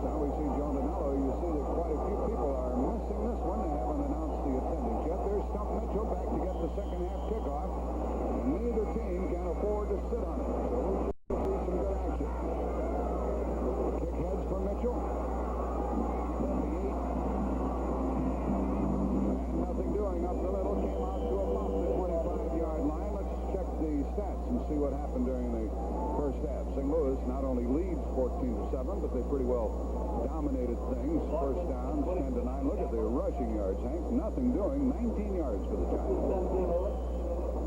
Now we see Joe Danello. You see that quite a few people are missing this one. They haven't announced the attendance yet. There's Stump Mitchell back to get the second half kickoff. And neither team can afford to sit on it. So we should see some good action. Kick heads for Mitchell. And nothing doing up the middle. Came out to about the 25-yard line. Let's check the stats and see what happened during the first half. St. Louis not only leads 14-7, but they pretty well dominated things. First downs, 10-9. Look at the rushing yards, Hank. Nothing doing. 19 yards for the Giants.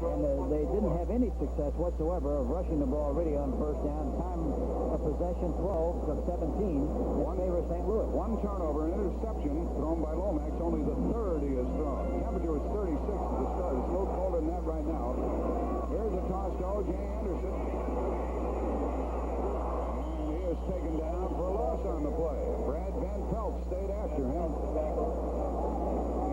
And they didn't have any success whatsoever of rushing the ball really on first down. Time of possession 12 of 17 in favor of St. Louis. One turnover, an interception thrown by Lomax. Only the third he has thrown. Temperature was 36 at the start. It's a little colder than that right now. Here's a toss to O.J. Anderson. And he is taken down for a loss on the play. Brad Van Pelt stayed after him.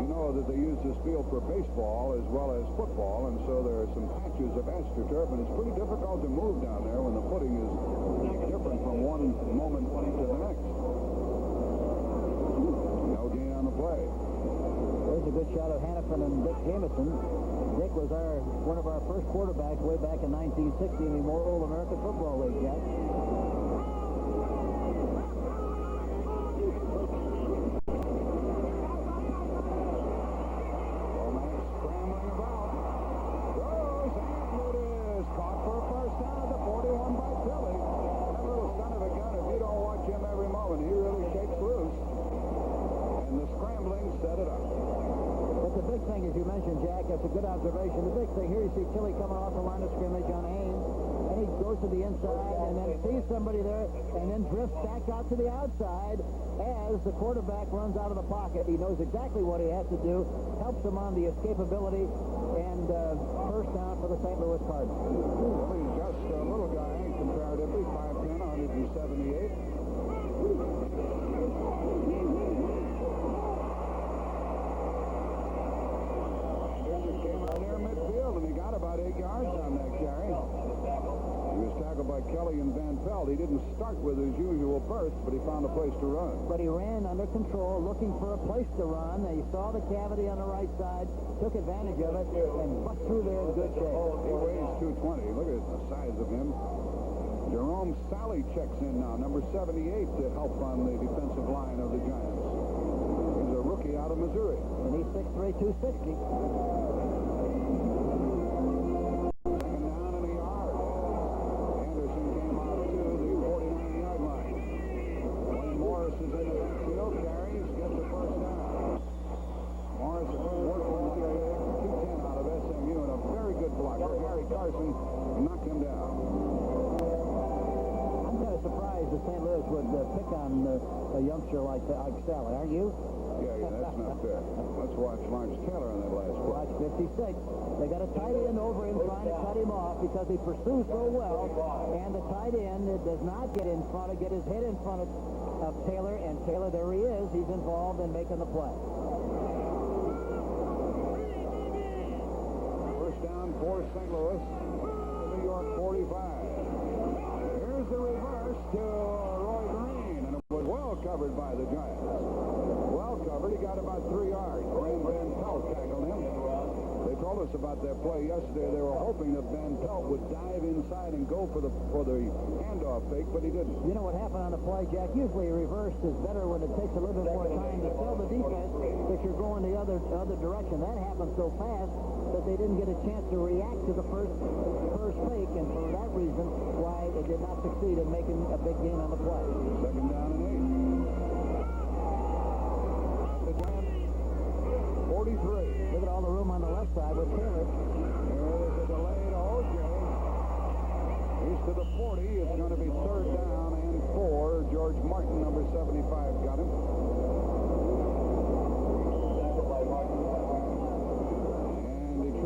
You know that they use this field for baseball as well as football, and so there are some patches of astroturf, and it's pretty difficult to move down there when the footing is different from one moment to the next. No gain on the play. There's a good shot of Hannafin and Dick Jamison. Dick was one of our first quarterbacks way back in 1960 in the Memorial American Football League, Jack. That's a good observation. The big thing here, you see Tilly coming off the line of scrimmage on Haynes, and he goes to the inside and then sees somebody there and then drifts back out to the outside as the quarterback runs out of the pocket. He knows exactly what he has to do, helps him on the escapability, and first down for the St. Louis Cardinals. Well, he's just a little guy, comparatively, 5'10", 178. And he got about 8 yards on that carry. He was tackled by Kelly and Van Pelt. He didn't start with his usual burst, but he found a place to run. But he ran under control, looking for a place to run. He saw the cavity on the right side, took advantage of it, and bucked through there in good shape. He weighs 220. Look at the size of him. Jerome Sally checks in now, number 78, to help on the defensive line of the Giants. He's a rookie out of Missouri. And he's 6'3", 260. Knocked him down. I'm kind of surprised that St. Louis would pick on a youngster like Sally, aren't you? Yeah, that's not fair. Let's watch Lawrence Taylor on that last play. Watch 56. They got a tight end over him trying to cut him off because he pursues so well, and the tight end does not get his head in front of Taylor, and Taylor, there he is. He's involved in making the play. First down for St. Louis. New York 45. Here's the reverse to Roy Green, and it was well covered by the Giants. Well covered. He got about 3 yards. Brad Van Pelt tackled him. They told us about that play yesterday. They were hoping that Van Pelt would dive inside and go for the handoff fake, but he didn't. You know what happened on the play, Jack? Usually a reverse is better when it takes a little bit more time to tell the defense that you're going the other direction. That happened so fast that they didn't get a chance to react to the first fake, and for that reason, why it did not succeed in making a big gain on the play. Second down and 8. At the Giants 43. Look at all the room on the left side with Taylor. There's a delay to O.J. He's to the 40. It's going to be third down and 4. George Martin, number 75, got him.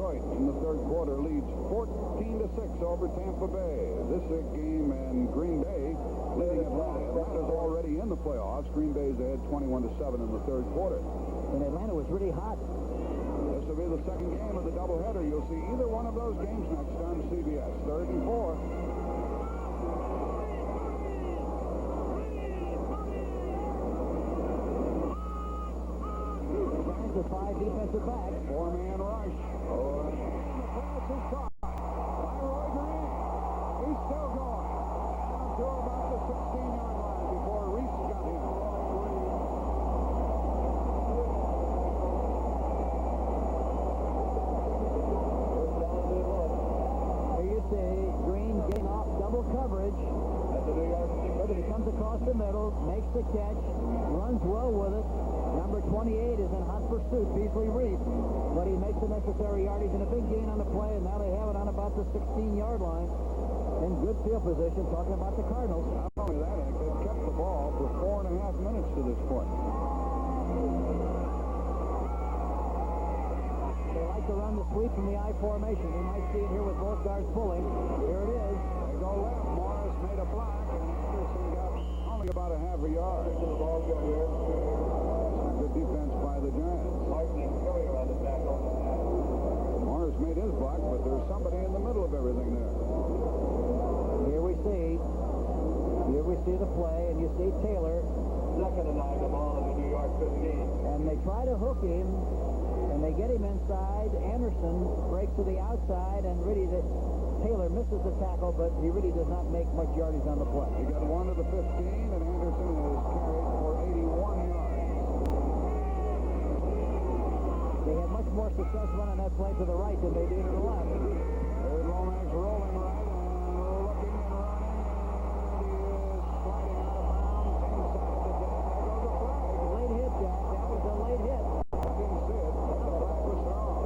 In the third quarter leads 14-6 over Tampa Bay. This game, and Green Bay leading Atlanta. Atlanta's already in the playoffs. Green Bay's ahead 21-7 in the third quarter. And Atlanta was really hot. This will be the second game of the doubleheader. You'll see either one of those games next on CBS. Third and 4. with 5 defensive backs. 4-man rush. Oh, and the pass is caught by Roy Green. He's still going. Down to about the 16-yard line before Reese got him. Here you see Green getting off double coverage. But he comes across the middle, makes the catch, runs well with it. Number 28 is in hot pursuit, Beasley Reese. But he makes the necessary yardage and a big gain on the play, and now they have it on about the 16-yard line. In good field position, talking about the Cardinals. Not only that, Hank, they've kept the ball for 4.5 minutes to this point. They like to run the sweep from the I formation. You might see it here with both guards pulling. Here it is. They go left. Morris made a block, and Anderson got only about a half a yard. Some good defense by the Giants. Morris made his block, but there's somebody in the middle of everything there. Here we see the play, and you see Taylor. Second and 9, the ball in the New York 15. And they try to hook him, and they get him inside. Anderson breaks to the outside, and really Taylor misses the tackle, but he really does not make much yardage on the play. He got one to the 15, and Anderson is carried for 81 yards. They had much more success running that play to the right than they did to the left. There's Lomax rolling right and looking and running, and he is sliding out of bounds inside the 10. There goes a flag. Late hit, Jack. That was a late hit. I didn't see it, but the flag was thrown.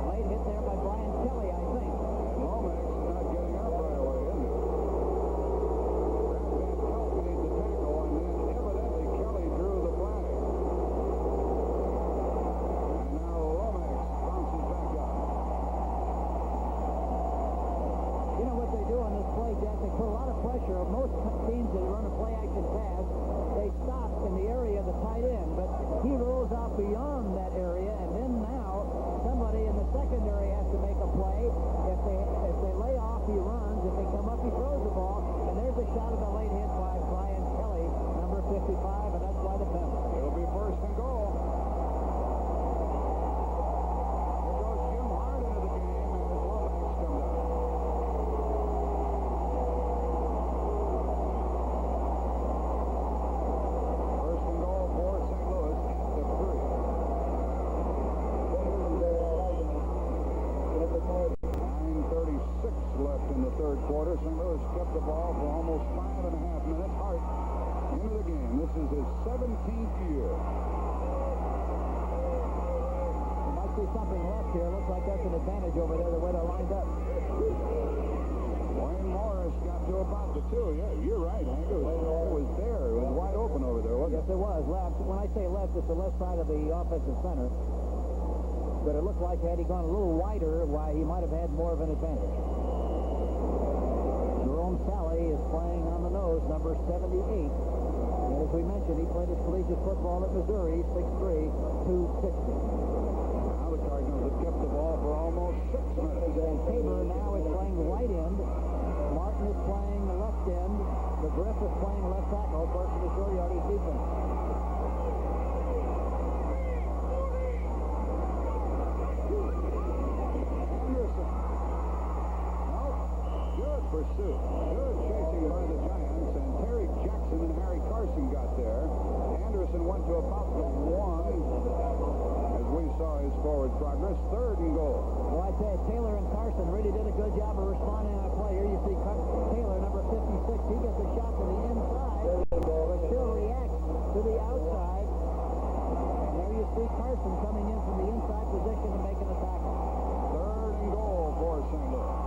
Late hit there by Brian Kelly, I think. And Lomax is not getting up right away, is he? Brad Van Pelt made the tackle, and then evidently Kelly drew the flag. And now Lomax bounces back up. You know what they do on this play, Jack? They put a lot of pressure. Most teams that run a play-action pass, they stop in the area of the tight end, but he rolls out beyond that area, and then now somebody in the secondary has to make a play. If they lay off, he runs. If they come up, he throws the ball. And there's a shot of the late hit by Brian Kelly, number 55, and that's why the penalty. It'll be first and goal. Here goes Jim Hart into the game as Lomax comes out. First and goal for St. Louis at the 3. 9:36 left in the third quarter. St. Louis kept the ball for almost 5.5 minutes. Hart into the game. This is his 17th year. You might see something left here. Looks like that's an advantage over there, the way they're lined up. Wayne Morris got to about the 2. Yeah, you're right, Hank. It was there. It was wide open over there, wasn't Yes, it was. Left. When I say left, it's the left side of the offensive center. But it looked like had he gone a little wider, why he might have had more of an advantage. Jerome Sally is playing on the nose, number 78. And as we mentioned, he played his collegiate football at Missouri, 6'3", 260. Now the Cardinals have kept the ball for almost 6 minutes. And Tabor now is playing right end. Martin is playing left end. McGriff is playing left tackle, of course, for the short yardage defense. Anderson. Nope. Good pursuit. Good chasing by the Giants. And Terry Jackson and Harry Carson got there. Anderson went to about the 1 as we saw his forward progress. Third and goal. Well, I tell you, Taylor and Carson really did a good job of responding on a play. Here you see Taylor, number 56. He gets a shot to the inside, but still reacts to the outside. And there you see Carson coming in from the inside position and making a tackle. Third and goal for St. Louis.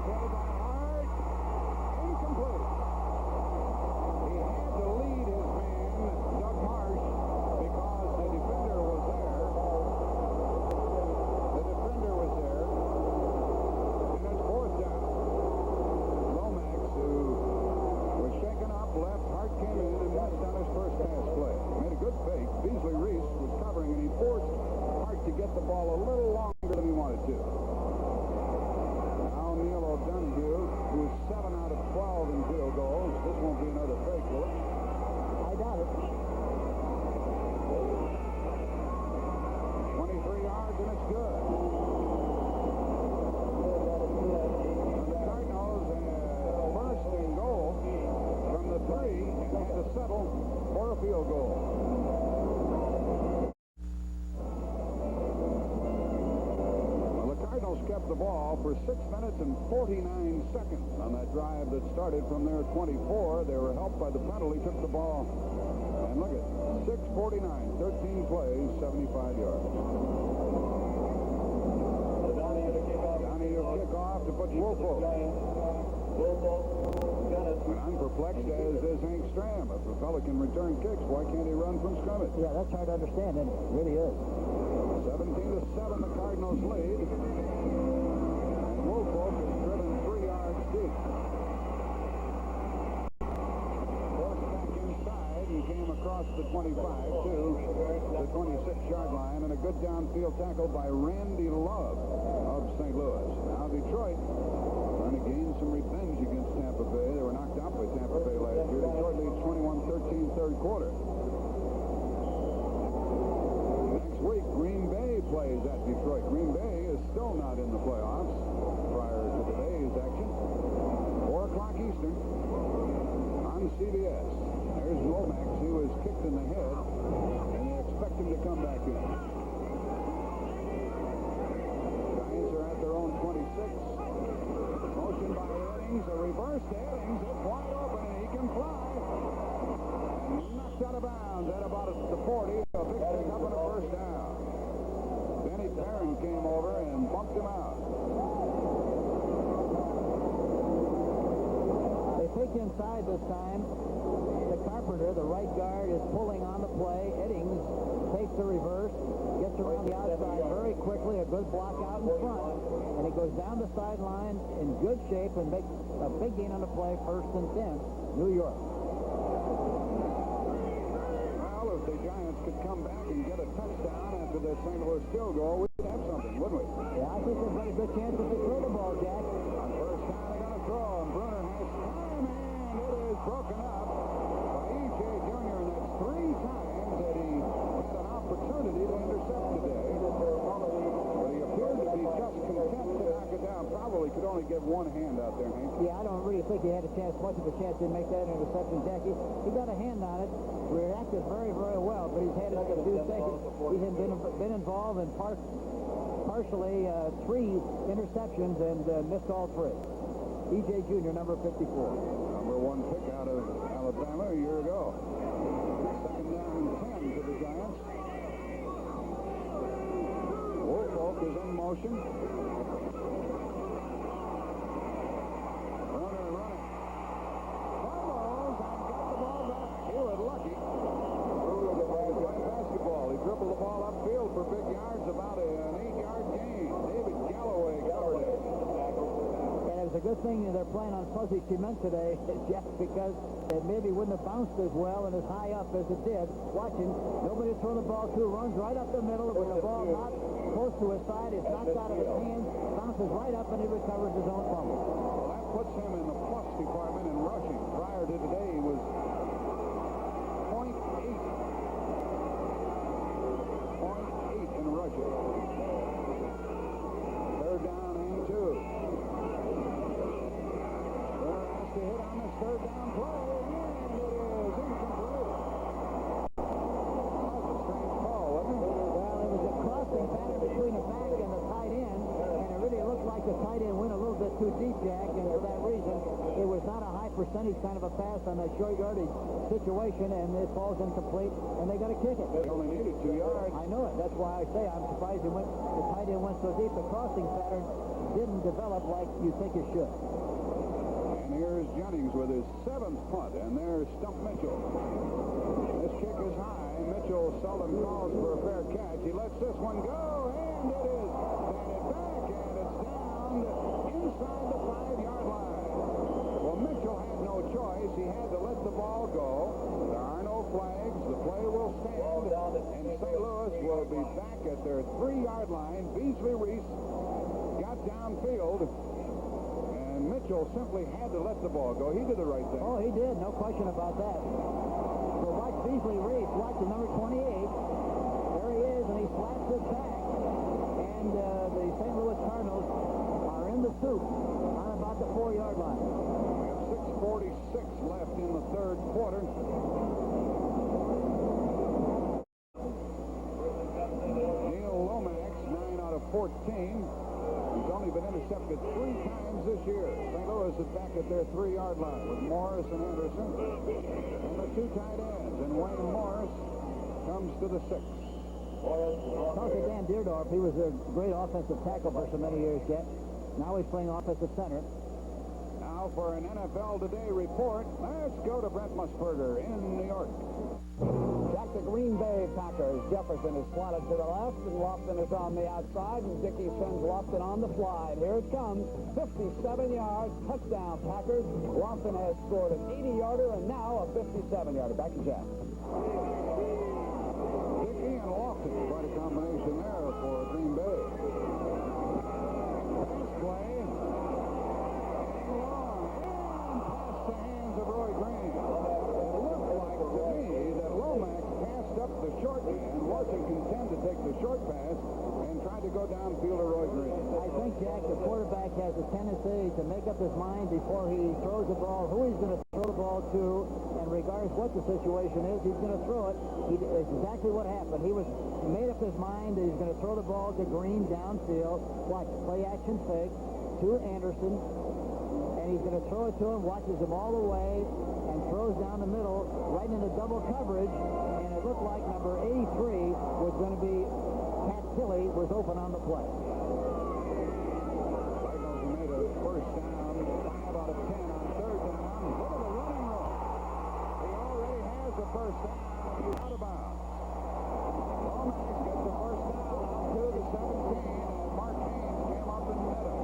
Play by Hart. Incomplete. He had to lead his man, Doug Marsh, because the defender was there. The defender was there. And it's fourth down. the ball for 6 minutes and 49 seconds on that drive that started from their 24. They were helped by the penalty, took the ball, and look at 6:49, 13 plays, 75 yards. Donahue kick off to put Woolfolk. And I'm perplexed, as is Hank Stram. If a fella can return kicks, why can't he run from scrimmage? Yeah, that's hard to understand, and it really is. 17-7, the Cardinals lead. And Woolfolk is driven 3 yards deep. Forced back inside and came across the 25 to the 26-yard line, and a good downfield tackle by Randy Love of St. Louis. Now Detroit trying to gain some revenge against Tampa Bay. They were knocked out by Tampa Bay last year. Detroit leads 21-13 third quarter. Next week, Green Bay plays at Detroit. Green Bay is still not in the playoffs prior to today's action. 4 o'clock Eastern on CBS. There's Lomax. He was kicked in the head, and they expect him to come back in. Giants are at their own 26. Motion by Eddings, a reverse to Eddings. It's wide open, and he can fly. And knocked out of bounds at about the 40. A big pick up and a first down. Benny Perrin came over and bumped him out. They take inside this time. The Carpenter, the right guard, is pulling on the play. Eddings takes the reverse, gets around the outside very quickly, a good block out in front, and he goes down the sideline in good shape and makes a big gain on the play, 1st and 10, New York. Well, if the Giants could come back and get a touchdown after their St. Louis field goal, we'd have something, wouldn't we? Yeah, I think they've got a good chance if they throw the ball, Jack. On first down, they're going to throw, and Bruner has time, and it is broken up by E.J. Jr., and that's 3 times that he had an opportunity to intercept today. But he appeared to be just content to knock it down. Probably could only get one hand out there, Hank. Yeah, I don't really think he had a chance, much of a chance to make that interception, Jackie. He got a hand on it, reacted very, very well, but he's had it a few seconds. He's been involved in partially 3 interceptions and missed all 3. E.J. Jr., number 54. Number 1 pick out of Alabama a year ago. 2nd down and 10 to the Giants. Woolfolk is in motion. Runner running. Fumbles and got the ball back. He was lucky. Basketball. He dribbled the ball upfield for big yards, about an 8-yard gain. David Galloway covered it. And it was a good thing they're playing on fuzzy cement today, Jeff, because it maybe wouldn't have bounced as well and as high up as it did. Watching, nobody throw the ball to, runs right up the middle. With the ball not close to his side, it's knocked out of his hands, bounces right up, and he recovers his own fumble. Well, that puts him in the plus department in rushing. Prior to today, he was 0.8 in rushing. 3rd down and 2. Runner has to hit on this 3rd down play, and it is incomplete. That was a strange call, wasn't it? Well, it was a crossing pattern between the back and the tight end, and it really looked like the tight end went a little bit too deep, Jack, and for that reason, it was not a high percentage kind of a pass on a short yardage situation, and it falls incomplete, and they got to kick it. They only needed 2 yards. I know it. That's why I say I'm surprised the tight end went so deep. The crossing pattern didn't develop like you think it should. And here's Jennings with his 7th punt, and there's Stump Mitchell. This kick is high. Mitchell seldom calls for a fair catch. He lets this one go, and it is batted back, and it's down inside the 5-yard line. Well, Mitchell had no choice. He had to let the ball go. There are no flags. The play will stand, and St. Louis will be back at their 3-yard line. Beasley Reese got downfield, and Mitchell simply had to let the ball go. He did the right thing. Oh, he did. No question about that. So watch Beasley Reese. Watch the number 28. There he is, and he slaps it back. And the St. Louis Cardinals are in the soup on about the 4-yard line. We have 6:46 left in the 3rd quarter. Neil Lomax, 9 out of 14. He's only been intercepted 3 times this year. St. Louis is back at their 3-yard line with Morris and Anderson and the 2 tight ends. And Wayne Morris comes to the 6. Talk to Dan Deerdorf. He was a great offensive tackle for so many years, Jack. Now he's playing offensive center. Now for an NFL Today report, let's go to Brent Musburger in New York. Jack, the Green Bay Packers. Jefferson is slotted to the left, and Lofton is on the outside, and Dickey sends Lofton on the fly. And here it comes, 57 yards, touchdown Packers. Lofton has scored an 80-yarder and now a 57-yarder. Back to Jack. Dickey and Lofton, quite a combination there for Green Bay. Pass play. Long and past the hands of Roy Green. It looked like to me that Lomax passed up the short man, wasn't content to take the short pass, and tried to go downfield to Roy Green. I think, Jack, the quarterback has a tendency to make up his mind before he throws the ball, who he's going to throw the ball to, and regardless what the situation is, he's going to throw it. It's exactly what happened. He made up his mind that he's going to throw the ball to Green downfield. Watch, play action fake to Anderson, and he's going to throw it to him, watches him all the way, and throws down the middle, right into double coverage, and it looked like number 83 was going to be Pat Tilley, was open on the play. Cardinals made a first down, 5 out of 10 on 3rd down. Look at the running room. He already has the first down. He's out of bounds. Lomax gets the first down to the 17, and Mark Haynes came up and met him.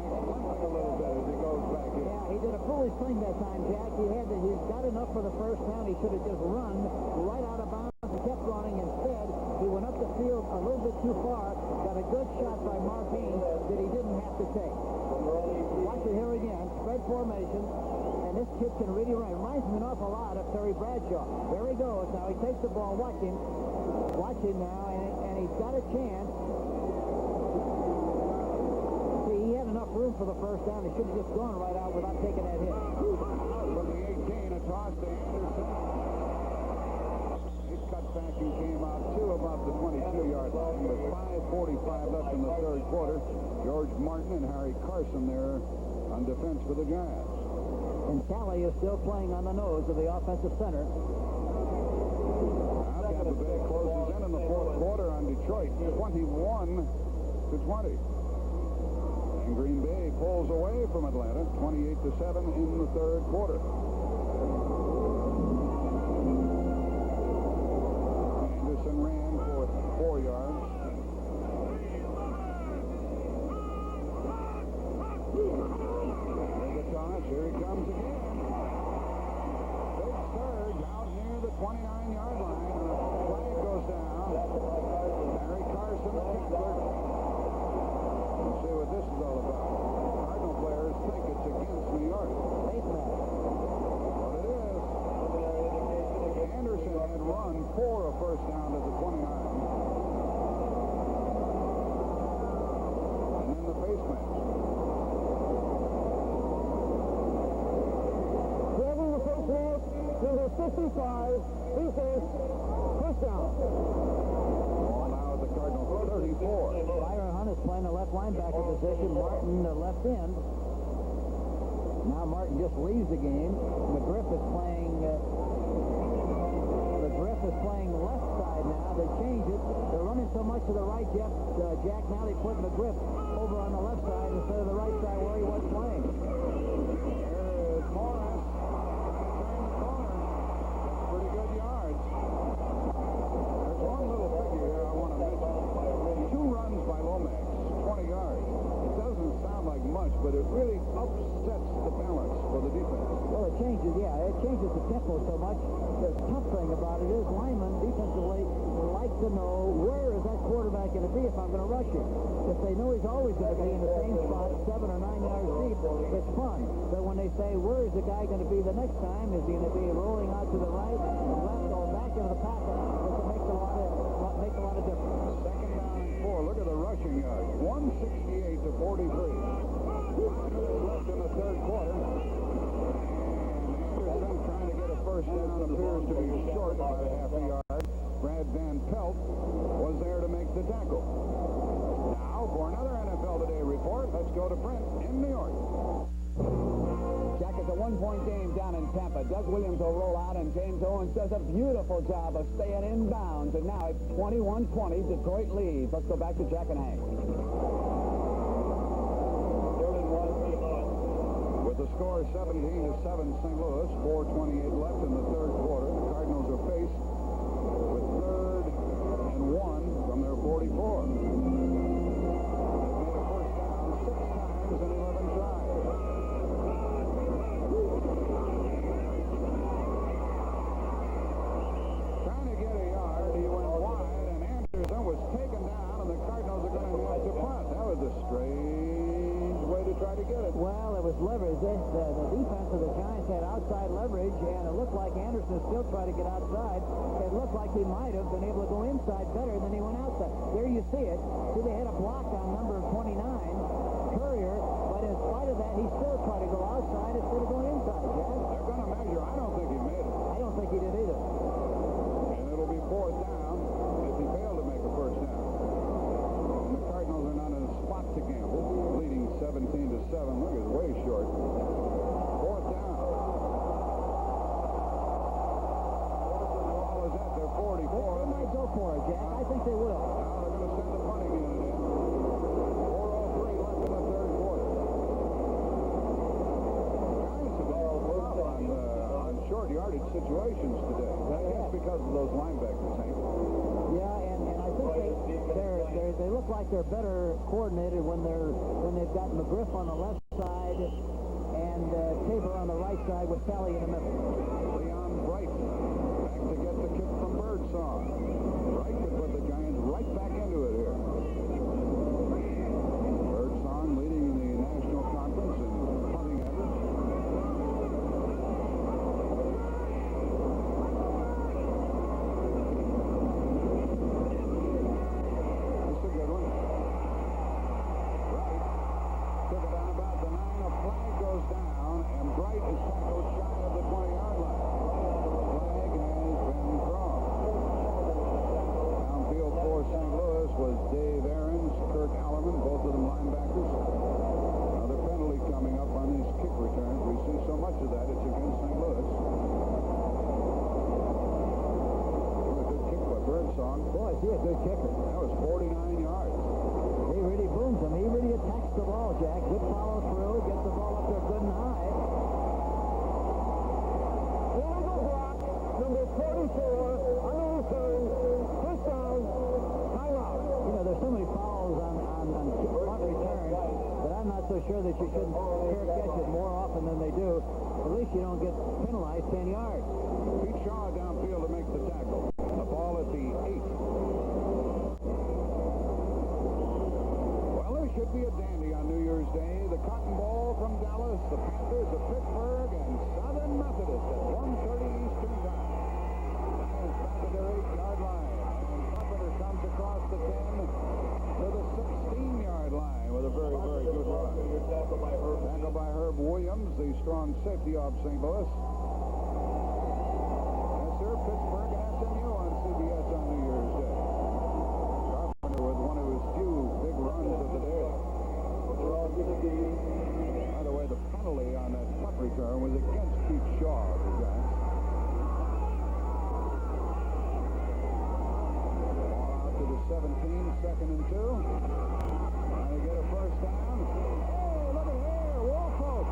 Lomax limping a little bit as he goes back in. Yeah, he did a foolish thing that time, Jack. He's got enough for the first down. He should have just run right out of bounds and kept running. Instead, he went up the field a little bit too far, got a good shot by Mark Haynes that he didn't have to take. Watch it here again, spread formation, and this kid can really run. Reminds me an awful lot of Terry Bradshaw. There he goes. Now he takes the ball. Watch him now, and he's got a chance. See, he had enough room for the first down. He should have just gone right out without taking that hit. From the 18, a toss to Anderson. He cut back and came out to about the 22-yard line with 5:45 left in the 3rd quarter. George Martin and Harry Carson there on defense for the Giants. And Kelly is still playing on the nose of the offensive center. Now Tampa Bay closes in the 4th quarter on Detroit, 21-20. And Green Bay pulls away from Atlanta, 28-7 in the 3rd quarter. Anderson ran for 4 yards. There's a toss. Here he comes again. Big surge out near the 29-yard line. And the flag goes down. Harry Carson, the tackler. Let's see what this is all about. Cardinal players think it's against New York. Face mask. What it is. Anderson had run for a first down to the 29. And then the face mask. Grabbing the first mask, number 55, defense, first down. Ball now at the Cardinals 34. Byron Hunt is playing the left linebacker position. Martin, the left end. Now Martin just leaves the game. McGriff is playing left side now. They change it. They're running so much to the right, Jack. Now they put McGriff over on the left side instead of the right side where he was playing. There is Morris trying to turn the corner. That's pretty good yards. There's one little figure here I want to mention. 2 runs by Lomax, 20 yards. It doesn't sound like much, but it really upsets the balance for the defense. Well, it changes the tempo so much. The tough thing about it is linemen defensively like to know where is that quarterback going to be if I'm going to rush him. If they know he's always going to be in the same spot, 7 or 9 yards deep, it's fun. But when they say, where is the guy going to be the next time? Is he going to be rolling out to the right, left, or back into the pocket? It makes a lot of difference. 2nd down and 4. Look at the rushing yards. 168 to 43. 5 minutes left in the 3rd quarter. And Anderson trying to get a first down appears to be short by a half a yard. Brad Van Pelt was there to make the tackle. Now for another NFL Today report. report. Let's go to Brent in New York. Jack, it's a one-point game down in Tampa. Doug Williams will roll out, and James Owens does a beautiful job of staying in bounds. And now it's 21-20. Detroit leads. Let's go back to Jack and Hank. With the score 17-7 St. Louis, 4:28 left in the third quarter. The Cardinals are faced with 3rd and 1 from their 44. They've made a first down 6 times in 11 tries. Trying to get a yard, he went wide, and Anderson was taken down, and the Cardinals are going to have to punt. That was a strange way to try to get it. Well, it was leverage. The defense of the Giants had outside leverage, and it looked like Anderson still tried to get outside. It looked like he might have been able to go inside better than he went outside. There you see it. See, they had a block on number 29, Courier, but in spite of that, he still tried to go outside instead of going inside, Jack. They're going to measure. I don't think he made it. I don't think he did either. And it'll be 4th down if he failed to make a first down. And the Cardinals are not in a spot to gamble, leading 17-7. Look, it's way short. 4th down. Ball is at their 44. They might go for it, Jack. I think they will. Now they're going to send the punting unit in. 4:03 left in the third quarter. Giants have been on short yardage situations today. That's because of those linebackers, Hank. Yeah, and I think they look like they're better coordinated when they've got McGriff on the left side and Tabor on the right side with Talley in the middle. Leon Bright back to get the kick from Birdsong. Bright could put the Giants right back into it here. Birdsong leading in the National Conference in punting average. That's a good one. Bright took it on about the 9. A flag goes down, and Bright is tackled shy of the 20-yard line. Flag has been thrown. Downfield for St. Louis was Dave Aarons, Kurt Allerman, both of them linebackers. Another penalty coming up on these kick returns. We see so much of that. It's against St. Louis. A good kick by Birdsong. Boy, is he a good kicker. That was 49 yards. He really booms them. He really attacks the ball, Jack. Good follow through. Gets the ball up there good and high. Illegal block, number 44, on the return, first down, timeout. You know, there's so many fouls on punt return that I'm not so sure that you shouldn't fair catch it more often than they do. At least you don't get penalized 10 yards. Pete Shaw downfield to make the tackle. The ball at the 8. Well, there should be a dandy on New Year's Day. The Cotton Bowl from Dallas, the Panthers of Pittsburgh, and Southern Methodist at 1:30 Eastern Time. Giants back at their 8-yard line, and Carpenter comes across the 10 to the 16-yard line with a very, very good run. Tackled by Herb Williams, the strong safety of St. Louis. Yes, sir, Pittsburgh and SMU on CBS on New Year's Day. Carpenter with one of his few big runs of the day. By the way, the penalty on that punt return was against Pete Shaw of the Giants. Ball out to the 17, 2nd and 2. Trying to get a first down. Hey, look at here. Woolfolk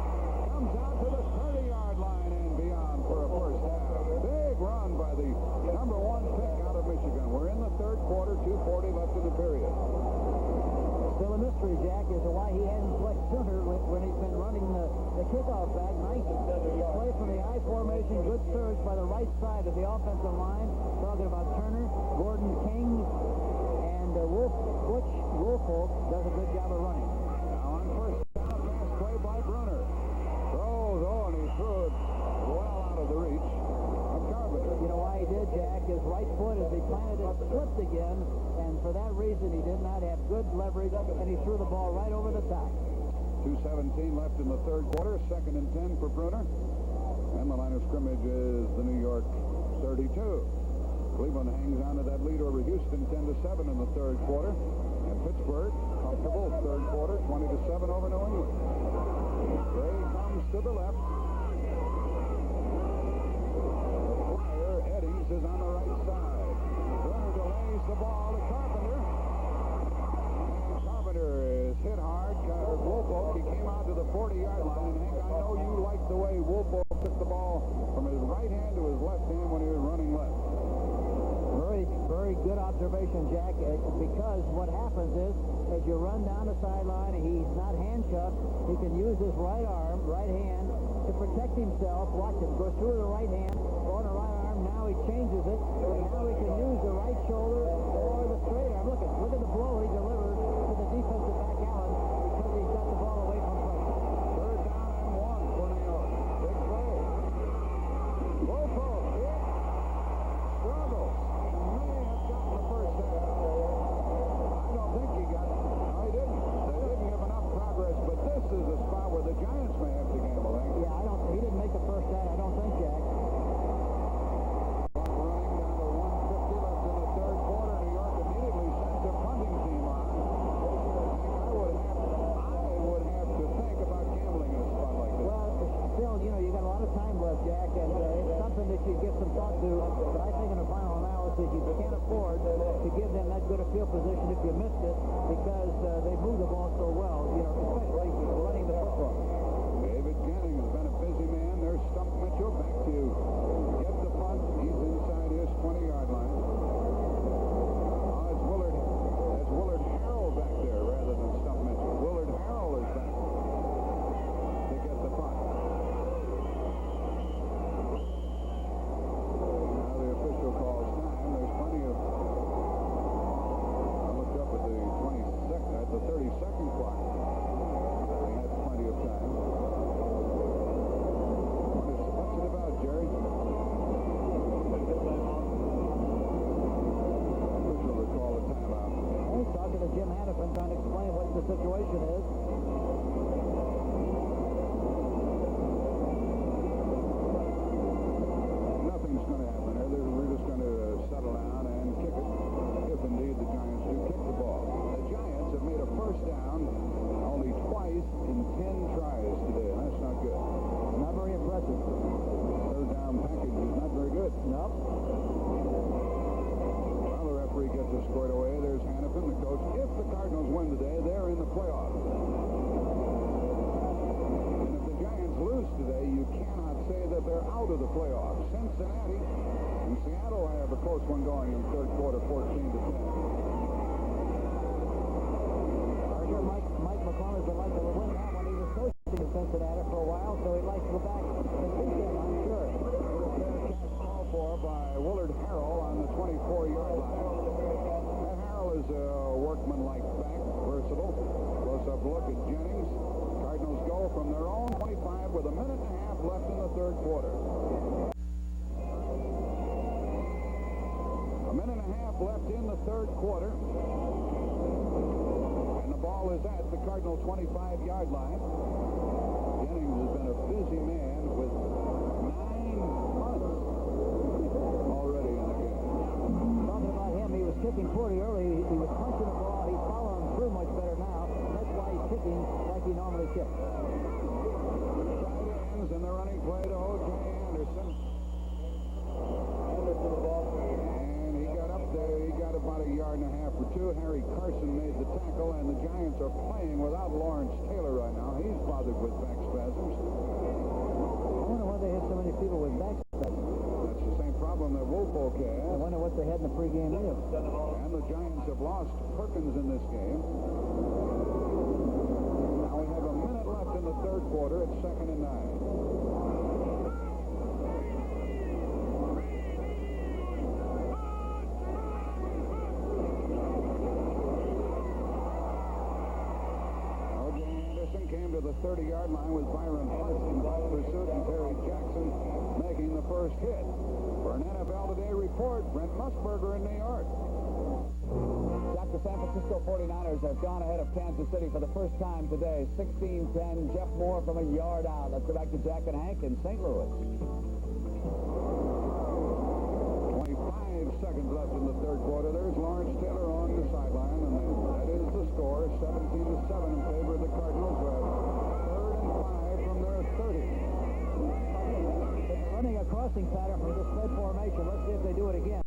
comes out to the 30-yard line and beyond for a first down. Big run by the number 1 pick out of Michigan. We're in the third quarter, 2:40 left in the period. Still a mystery, Jack, as to why he hadn't played sooner when he's been running the kickoff back. Nice play from the I formation. Good surge by the right side of the offensive line. Talking about Turner, Gordon King, and Butch Woolfolk does a good job of running. Now on first down, pass play by Brunner. Throws, and he threw it well out of the reach of Carpenter. You know why he did, Jack? His right foot, as he planted it, slipped again, and for that reason, he did not have good leverage, and he threw the ball right over the top. 2:17 left in the third quarter, 2nd and 10 for Brunner. And the line of scrimmage is the New York 32. Cleveland hangs on to that lead over Houston 10-7 in the third quarter. And Pittsburgh, comfortable third quarter, 20-7 over New England. Gray comes to the left. The flyer, Eddings, is on the right side. Turner delays the ball to Carpenter. And Carpenter is hit hard. Woolfolk, he came out to the 40-yard line. And Hank, I know you like the way Woolfolk took the ball from his right hand to his left hand when he was running left. Very good observation, Jack, because what happens is, as you run down the sideline and he's not handcuffed, he can use his right arm, right hand, to protect himself. Watch him go through the right hand, go on the right arm. Now he changes it, and now he can use the right shoulder or the straight arm. Look at the blow he delivered to the defensive back Allen because he's got the ball away from pressure. Third down and 1 for New York. Big play. Woolfolk hit, struggles. The first half. I don't think he got it. No, he didn't. They didn't have enough progress, but this is a spot where the Giants may have to gamble, Hank. Yeah, he didn't make the first down, I don't think, Jack. Clock running down to 1:50 left in the third quarter. New York immediately sends a punting team on. Hank, I would have to think about gambling in a spot like this. Well, still, you got a lot of time left, Jack, and it's something that you give some thought to, but I think in the final analysis, you can't afford to give them that good a field position if you missed it because they move the ball so well, especially running the football. David Jennings has been a busy man. There's Stump Mitchell back to get the punt. He's inside his 20-yard line. It's Willard Harrell back there rather than Stump Mitchell. Willard Harrell is back to get the punt. Now the official calls time. There's plenty of... I looked up at the 22nd, at the 30-second clock. They had plenty of time. What's it about, Jerry? Official would call the timeout. He's talking to Jim Hannafin, trying to explain what the situation is. Nothing's going to happen there. We're just going to settle down and kick it, if indeed the Giants do kick the ball. The Giants have made a first down only twice in 10 tries today. That's not good. Not very impressive. Third down package is not very good. Nope. Well, the referee gets it squared away. There's Hannafin, the coach. If the Cardinals win today, they're in the playoffs. And if the Giants lose today, you cannot say that they're out of the playoffs. Cincinnati and Seattle have a close one going in the third quarter, 14-10. Mike McCormick would like to win that one. He was coaching in Cincinnati for a while, so he'd like to go back and beat them, I'm sure. Catch call for by Willard Harrell on the 24-yard line. And Harrell is a workman-like back, versatile. Close-up look at Jennings. Cardinals go from their own 25 with a minute and a half left in the third quarter. A minute and a half left in the third quarter. And the ball is at the Cardinal 25-yard line. Jennings has been a busy man with 9 punts already in the game. Talking about him, he was kicking pretty early. He was punching the ball. He's following through much better now. That's why he's kicking like he normally kicks. Tight ends and the running play to O.J. Anderson. And he got up there. He got about a yard and a half or two. Harry Carson made the tackle, and the Giants are playing without Lawrence Taylor right now. He's bothered with back spasms. I wonder why they have so many people with back spasms. That's the same problem that Woolfolk I has. wonder what they had in the pregame meal. And the Giants have lost Perkins in this game. Now we have a minute left in the third quarter. It's 2nd and 9. Came to the 30-yard line with Byron Hart in pursuit and Terry Jackson making the first hit. For an NFL Today report, Brent Musburger in New York. Jack, the San Francisco 49ers have gone ahead of Kansas City for the first time today. 16-10, Jeff Moore from a yard out. Let's go back to Jack and Hank in St. Louis. 24 5 seconds left in the third quarter. There's Lawrence Taylor on the sideline, and that is the score, 17-7 in favor of the Cardinals, who have 3rd and 5 from their 30. They're running a crossing pattern from this spread formation. Let's see if they do it again.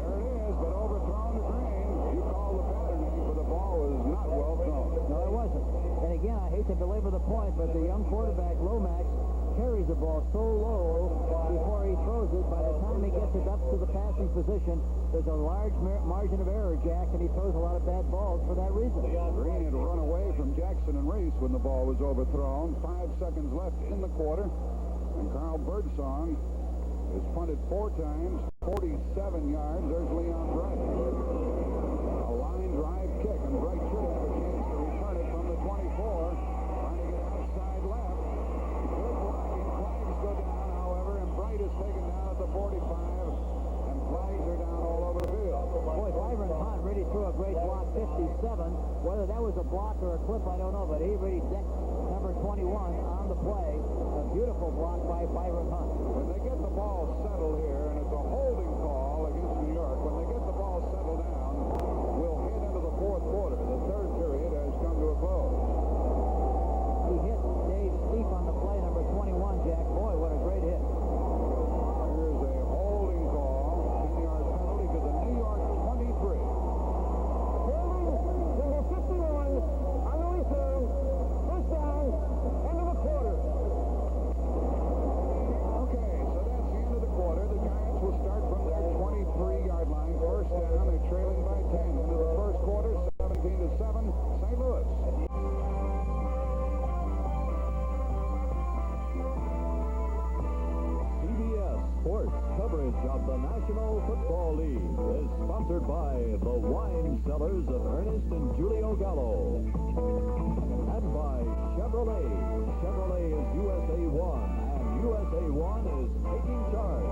There it is, but overthrown to Green. You call the pattern, Hank, but the ball was not well thrown. No, it wasn't. And again, I hate to belabor the point, but the young quarterback, Lomax, carries the ball so low before he throws it. By the time he gets it up to the passing position, there's a large margin of error, Jack, and he throws a lot of bad balls for that reason. Green had run away from Jackson and Reese when the ball was overthrown. 5 seconds left in the quarter, and Carl Birdsong is punted 4 times, 47 yards. There's Leon Bright. A line drive kick, and Bright should have a chance to return it from the 24. Trying to get outside left. Good blocking. Flags go down, however, and Bright is taken down at the 45, and flags are down all over the field. Boy, Byron Hunt really threw a great block, 57. Whether that was a block or a clip, I don't know, but he really decked number 21 on the play. A beautiful block by Byron Hunt. When they get the ball settled here, and it's a holding call against New York, when they get the ball settled down, we'll head into the fourth quarter. The third period has come to a close. He hit Dave Steep on the play, number 21, Jack. Boy, what a great hit. Here's a holding call, 10-yard penalty to the New York 23. Holding number 51 on the return. First down, end of the quarter. Okay, so that's the end of the quarter. The Giants will start from their 23-yard line. First down, they're trailing by 10 into the first quarter, 17-7, St. Louis. CBS Sports coverage of the National Football League is sponsored by the wine cellars of Ernest and Julio Gallo. And by Chevrolet. Chevrolet is USA 1, and USA 1 is taking charge.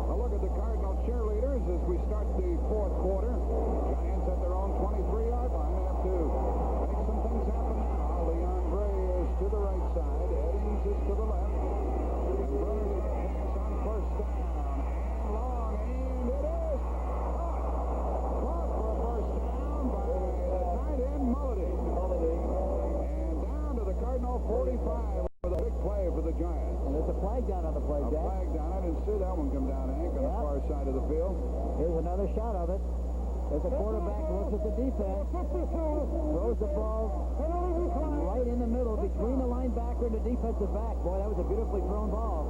A look at the Cardinal cheerleaders as we start the fourth quarter. Giants at their own 23-yard line have to make some things happen now. Leon Gray is to the right side. Eddings is to the left. And Brunner to pass on first down. And long, and it is caught for a first down by the tight end Mulledy. And down to the Cardinal 45 with a big play for the Giants. And there's a flag down on the play, A Jack. flag down. I didn't see that one come down, Hank, on the far side of the field. Here's another shot of it. As the quarterback looks at the defense, throws the ball right in the middle between the linebacker and the defensive back. Boy, that was a beautifully thrown ball.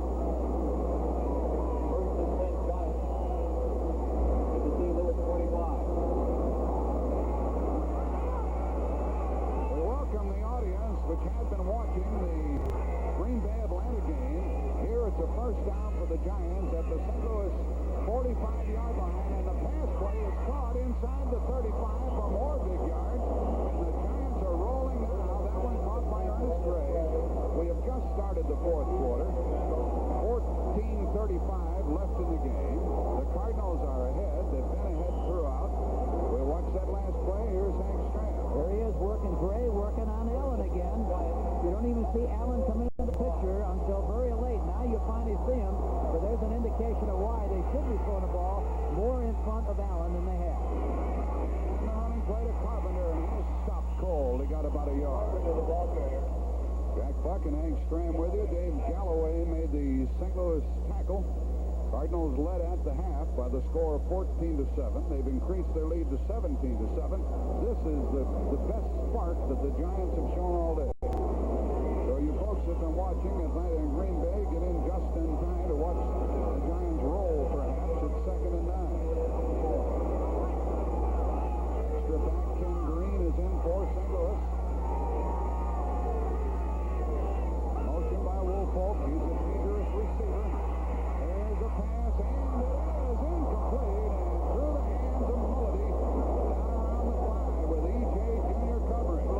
We welcome the audience which has been watching the Green Bay Atlanta game. Here it's a first down for the Giants at the St. Louis 45-yard line, and the pass play is caught inside the 35 for more big yards, and the Giants are rolling now. That one caught by Ernest Gray. We have just started the fourth quarter. 14:35 left in the game. The Cardinals are ahead. They've been ahead throughout. We'll watch that last play. Here's Hank Stram. There he is working Gray, working on Allen again. You don't even see Allen come into the picture until very late. Now you finally see him, but there's an indication of why they should be throwing the ball more in front of Allen than they have. And the running play to Carpenter, and he stopped cold. He got about a yard. Jack Buck and Hank Stram with you. Dave Galloway made the St. Louis tackle. Cardinals led at the half by the score of 14-7. They've increased their lead to 17-7. This is the best spark that the Giants have shown all day. So you folks that have been watching Atlanta and Green Bay, get in just in time to watch the Giants roll, perhaps, at 2nd and 9. Extra back, Ken Green is in for St. Louis. Motion by Woolfolk. He's a dangerous receiver. There's a pass, and it is incomplete, and through the hands of Mulledy, down around the 5 with E.J. Jr. covering.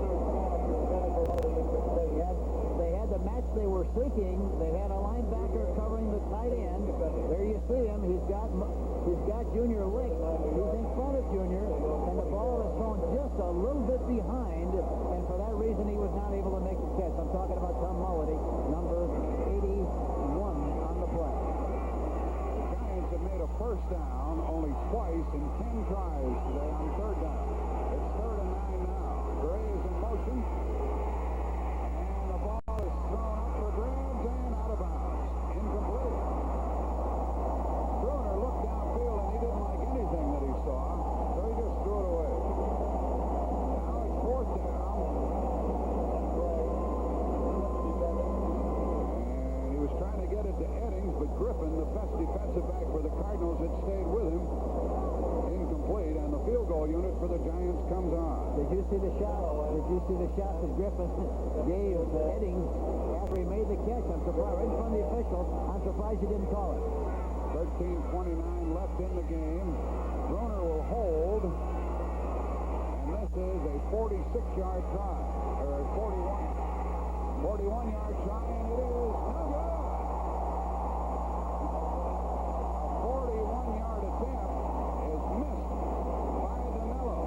They had the match they were seeking. They had a linebacker covering the tight end. There you see him. He's got Junior licked. He's in front of Junior, and the the ball is thrown just a little bit behind, and for that reason he was not able to make the catch. I'm talking about Tom Mullity, number 81 on the play. The Giants have made a first down only twice in 10 tries today on third down. It's 3rd and 9 now. Gray is in motion, and the ball is thrown up for grabs and out of bounds. Incomplete. Bruner looked downfield, and he didn't like anything that he saw, so he just threw it away. Now it's 4th down. And he was trying to get it to Eddings, but Griffin, the best defensive back for the Cardinals, had stayed with him. Incomplete, and the field goal unit for the Giants comes on. Did you see the shot? Did you see the shot that Griffin gave Eddings after he made the catch? I'm surprised. Right in front of the officials. I'm surprised he didn't call it. 13:29 left in the game. Bruner will hold, and this is a 46-yard try, or a 41-yard try, and it is no good. A 41-yard attempt is missed by Danilo.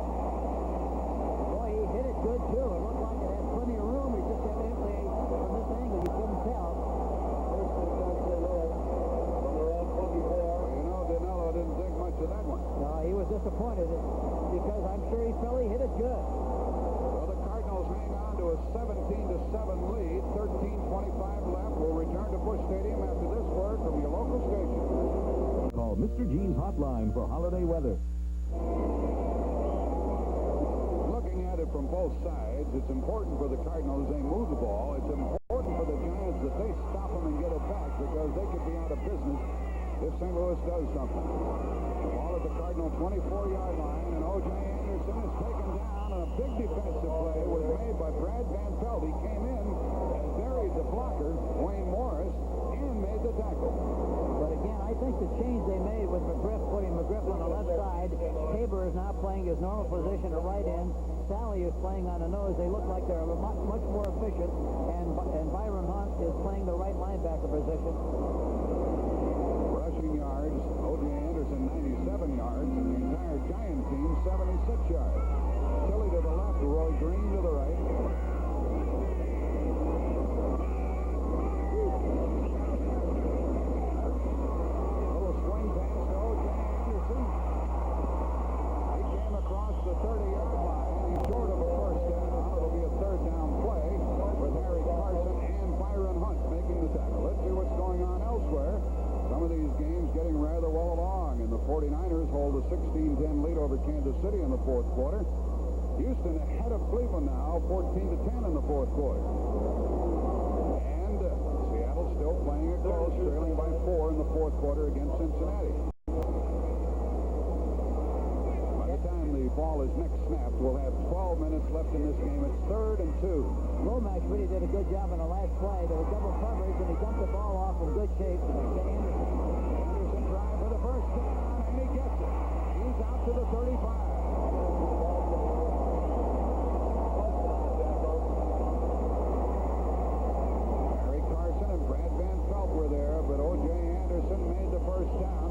Boy, he hit it good, too. It looked like it had plenty of room. He just evidently, from this angle, you couldn't tell. Danilo didn't think much of that one. No, he was disappointed because I'm sure he felt he hit it good. Well, the Cardinals hang on to a 17-7 lead. 13:25 left. We'll return to Busch Stadium after this word from your local station. Call Mr. G's hotline for holiday weather. Looking at it from both sides, it's important for the Cardinals they move the ball. It's important for the Giants that they stop them and get it back, because they could be out of business if St. Louis does something. The ball at the Cardinal 24-yard line, and O.J. Anderson is taken down, and a big defensive play was made by Brad Van Pelt. He came in and buried the blocker, Wayne Morris, and made the tackle. But again, I think the change they made with McGriff, putting McGriff on the left side, Tabor is now playing his normal position at right end, Sally is playing on the nose. They look like they're much more efficient, and Byron Hunt is playing the right linebacker position. Rushing yards, O.J. Anderson 97 yards, and the entire Giant team 76 yards. Tilly to the left, Roy Green to the right. Little swing pass to O.J. Anderson. He came across the 30-yard line. He's short of a first down. It'll be a third down play with Harry Carson and Byron Hunt making the tackle. Let's see what's going on elsewhere. Some of these games getting rather well along, and the 49ers hold a 16-10 lead over Kansas City in the 4th quarter. Houston ahead of Cleveland now, 14-10 in the 4th quarter. And Seattle still playing it close, trailing by 4 in the 4th quarter against Cincinnati. By the time the ball is next snapped, we'll have 12 minutes left in this game. It's 3rd and 2. Lomax really did a good job in the last play. There was double coverage, and he dumped the ball off in good shape to Anderson. Anderson trying for the first down, and he gets it. He's out to the 35. Harry Carson and Brad Van Pelt were there, but O.J. Anderson made the first down.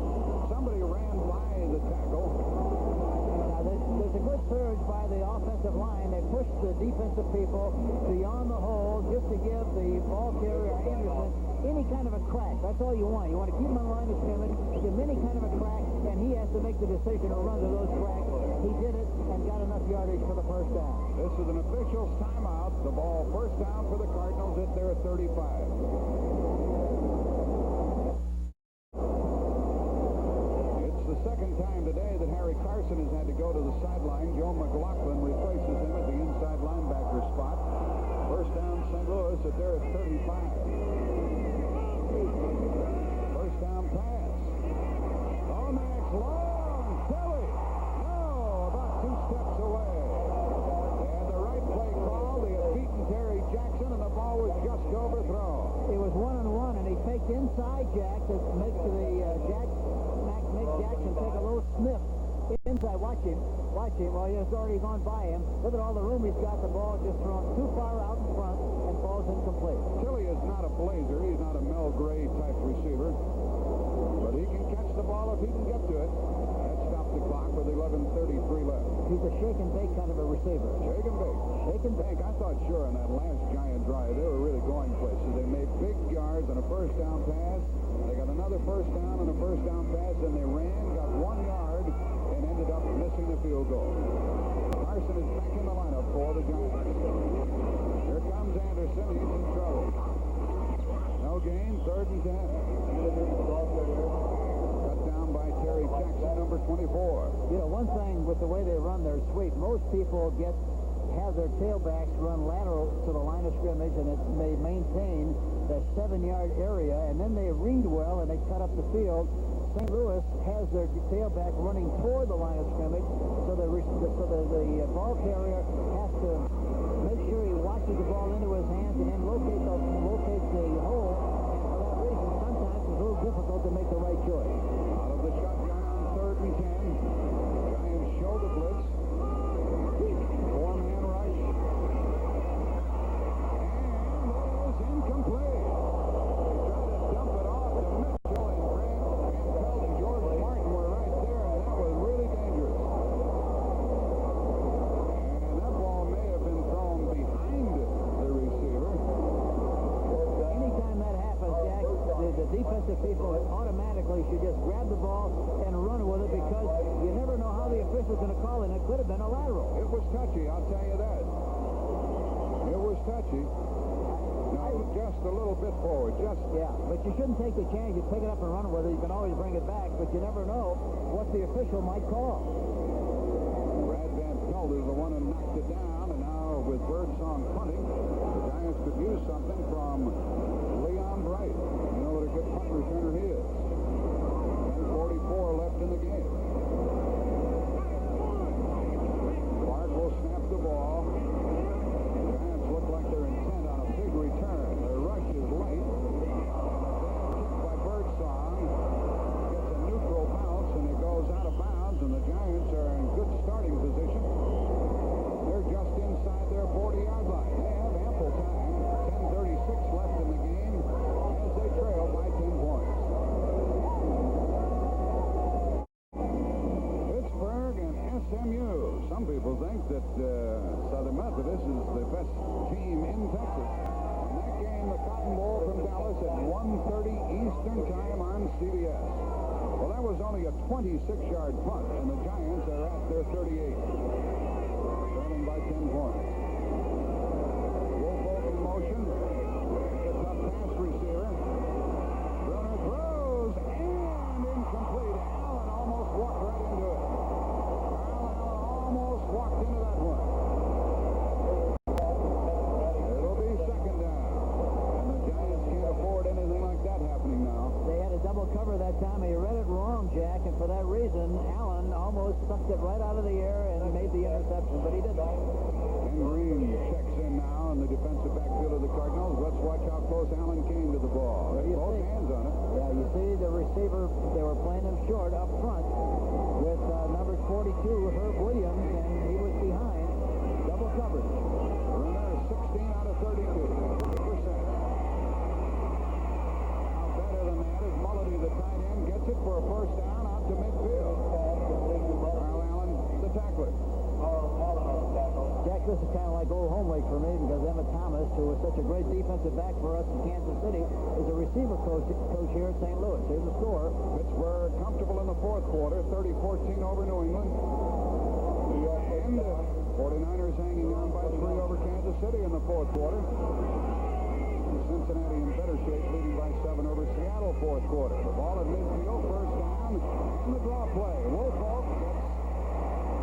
Somebody ran by the tackle. Now, there's a good surge by the offensive line. They pushed the defensive people beyond the hole just to give the ball carrier, Anderson, any kind of a crack. That's all you want. You want to keep him on the line of scrimmage, give him any kind of a crack, and he has to make the decision to run to those cracks. He did it and got enough yardage for the first down. This is an official's timeout. The ball first down for the Cardinals at their 35. The second time today that Harry Carson has had to go to the sideline. Joe McLaughlin replaces him at the inside linebacker spot. First down, St. Louis at their 35. First down pass. Lomax long. Tilly. No, about 2 steps away. They had the right play call. They had beaten Terry Jackson, and the ball was just overthrown. It was 1-on-1, and he faked inside Jack to make to the make Jackson take a little sniff inside. Watch him. Well, he's already gone by him. Look at all the room he's got. The ball just thrown too far out in front and falls incomplete. Tilly is not a blazer. He's not a Mel Gray type receiver. But he can catch the ball if he can get to it. That stopped the clock with 11:33 left. He He's a shake and bake kind of a receiver. Shake and bake. Shake and bake. I thought sure on that last giant drive they were really going places. They made big yards on a first down pass. They got another first down on a first down pass, and they ran, got 1 yard, and ended up missing the field goal. Carson is back in the lineup for the Giants. Here comes Anderson. He's in trouble. No gain, 3rd and 10. Cut down by Terry Jackson, number 24. You know, one thing with the way they run their sweep, most people have their tailbacks run lateral to the line of scrimmage, and they maintain the 7-yard area, and then they read well, and they cut up the field. St. Louis has their tailback running toward the line of scrimmage, so the ball carrier has to make sure he watches the ball into his hands and then locates the hole. And for that reason, sometimes it's a little difficult to make the right choice. Out of the shotgun on 3rd and 10. Giants show the blitz. 4-man rush. And it is incomplete. They tried to dump it off to Mitchell, and Grant Campbell and George Martin were right there, and that was really dangerous. And that ball may have been thrown behind the receiver. Anytime that happens, Jack, the defensive people automatically should just grab the ball and run with it, because you never know how the official's going to call it. It could have been a lateral. It was touchy, I'll tell you that. It was touchy. No, just a little bit forward. Yeah, but you shouldn't take the chance. You pick it up and run with it. You can always bring it back, but you never know what the official might call. Brad Van Pelt is the one who knocked it down, and now with Birdsong punting, the Giants could use something from Leon Bright. You know what a good punt returner he is. 10:44 left in the game. Clark will snap the ball. The Giants look like they're intent on a big return. Their rush is late. Kick by Birdsong. Gets a neutral bounce, and it goes out of bounds, and the Giants are in good starting position. They're just inside their 40-yard line. They have ample time. 10:36 left in the game as they trail by 10 points. Pittsburgh and SMU. Some people think that Southern Methodist is the best team in Texas. And that game, the Cotton Bowl from Dallas at 1:30 Eastern time on CBS. Well, that was only a 26-yard punt, and the Giants are at their 38. Trailing by 10 points. Wolf in motion. The tough pass receiver. Brunner throws, and incomplete. Allen almost walked right into it. Carl Allen almost walked into that one. It'll be 2nd down. And the Giants can't afford anything like that happening now. They had a double cover that time. He read it wrong, Jack, and for that reason, Allen almost sucked it right out of the air and made the interception, but he didn't. Ken Green checks in now in the defensive backfield of the Cardinals. Let's watch how close Allen came to the ball. Both hands on it. Yeah, you see the receiver, they were playing him short up front with number 42, Herb Williams, and he was behind. Double coverage. Runner 16 out of 32. 50%. Now better than that is Mulledy, the tight end, gets it for a first down out to midfield. Carl Allen, the tackler. Jack, this is kind of like old home week for me, because Emmett Thomas, who was such a great defensive back for us in Kansas City, is a receiver coach here at St. Louis. Here's the score. Pittsburgh comfortable in the 4th quarter, 30-14 over New England. And 49ers hanging on by 3 over Kansas City in the 4th quarter. Cincinnati in better shape, leading by 7 over Seattle 4th quarter. The ball at midfield, first down, and the draw play. Wolfolk gets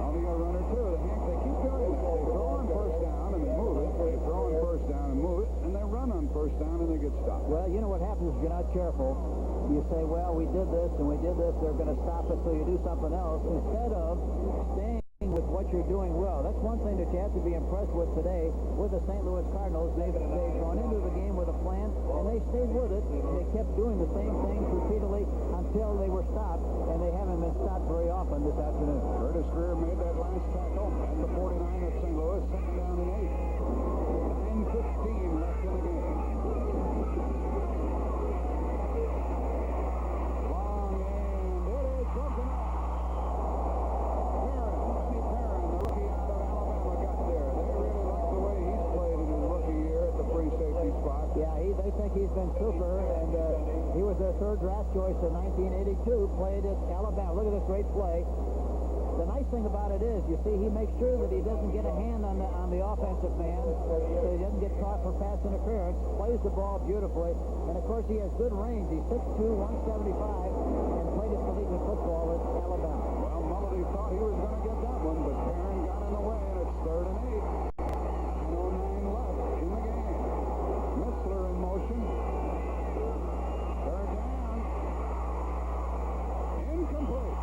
only a runner too. They keep doing that. They throw on first down and they move it. They throw on first down and move it, and they run on first down and they get stopped. Well, you know what happens if you're not careful. You say, well, we did this and we did this. They're going to stop us, so you do something else instead of staying with what you're doing well. That's one thing that you have to be impressed with today with the St. Louis Cardinals. They've gone into the game with a plan, and they stayed with it. They kept doing the same things repeatedly until they were stopped, and they haven't been stopped very often this afternoon. Curtis Greer made that last tackle at the 49 of St. Louis, 2nd down and 8. 9:15 left in the game. Long and it is broken up. Perrin, Benny Perrin, the draft choice in 1982, played at Alabama. Look at this great play. The nice thing about it is, you see, he makes sure that he doesn't get a hand on the offensive man, so he doesn't get caught for pass interference, plays the ball beautifully, and of course he has good range. He's 6'2", 175, and played his collegiate football at Alabama. Well, Mulledy thought he was going to get that one, but Perrin got in the way, and it's 3rd and 8. 9:09 left in the game. Missler in motion. 3rd down. Incomplete.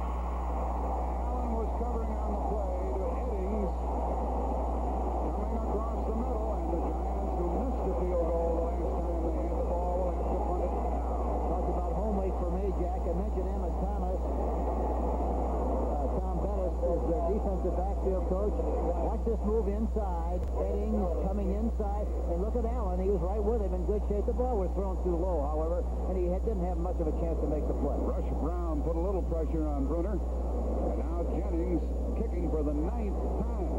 Allen was covering on the play to Eddings. Coming across the middle, and the Giants, who missed the field goal the last time they had the ball, will have to punt it now. Talk about home week for me, Jack. I mentioned Emmett Thomas. Tom Bettis is the defensive backfield coach. Watch this move inside. Eddings coming inside. And look at Allen. He was right with him in good shape. The ball was thrown too low, however, and he didn't have much of a chance to make the play. Rush Brown put a little pressure on Bruner. And now Jennings kicking for the 9th time.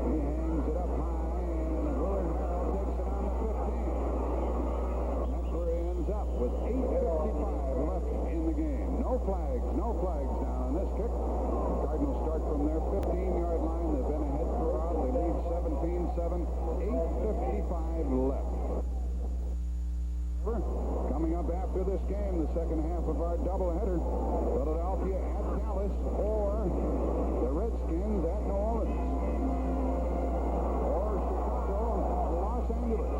He hangs it up high, and Willard Merrill takes it on the 15. And that's where he ends up with 8:55 left in the game. No flags down on this kick. Cardinals start from their 15-yard line. They've been ahead throughout. They lead 17-7. 8:55 left. Coming up after this game, the second half of our doubleheader. Philadelphia at Dallas, or the Redskins at New Orleans, or Chicago at Los Angeles.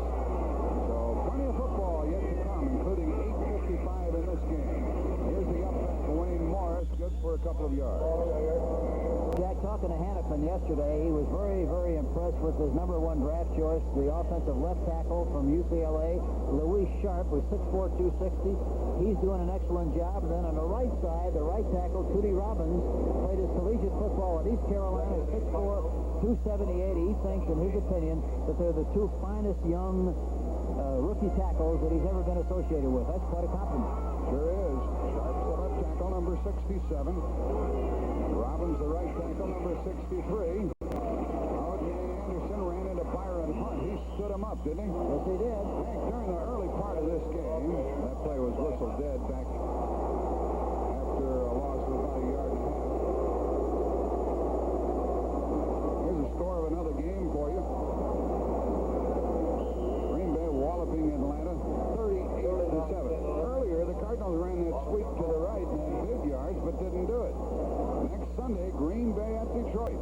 So plenty of football yet to come, including 8:55 in this game. Here's the up back, Wayne Morris, good for a couple of yards. Jack, talking to Hannafin yesterday, he was very, very impressed with his #1 draft choice, the offensive left tackle from UCLA, Louis Sharp, was 6'4", 260. He's doing an excellent job. And then on the right side, the right tackle, Tootie Robbins, played his collegiate football at East Carolina, 6'4", 278. He thinks, in his opinion, that they're the two finest young rookie tackles that he's ever been associated with. That's quite a compliment. Sure is. Sharp's the left tackle, number 67. Robbins, the right tackle, number 63. Jay Anderson ran into Byron Hunt. He stood him up, didn't he? Yes, he did. Hank, during the early part of this game, that play was whistled dead back after a loss of about a yard and a half. Here's the score of another game for you. Green Bay walloping Atlanta 38-7. Earlier, the Cardinals ran that sweep to the right and had big yards, but didn't do it. Next Sunday, Green Bay at Detroit.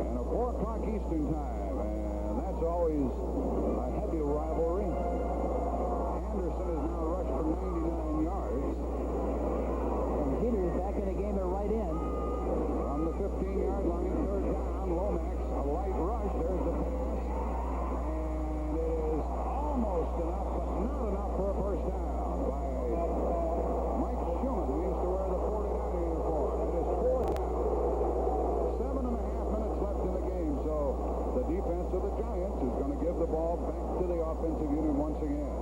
And a 4 o'clock Eastern time, and that's always a heavy rivalry. Anderson has now rushed for 99 yards. And Jeter is back in the game at right end. From the 15-yard line, 3rd down, Lomax, a light rush. There's the pass. And it is almost enough, but not enough for a first down by Mike Schumann, who used to wear the 49er uniform. It is 4th down. 7.5 minutes left in the game, so the defense of the Giants is going to give the ball back to the offensive unit once again.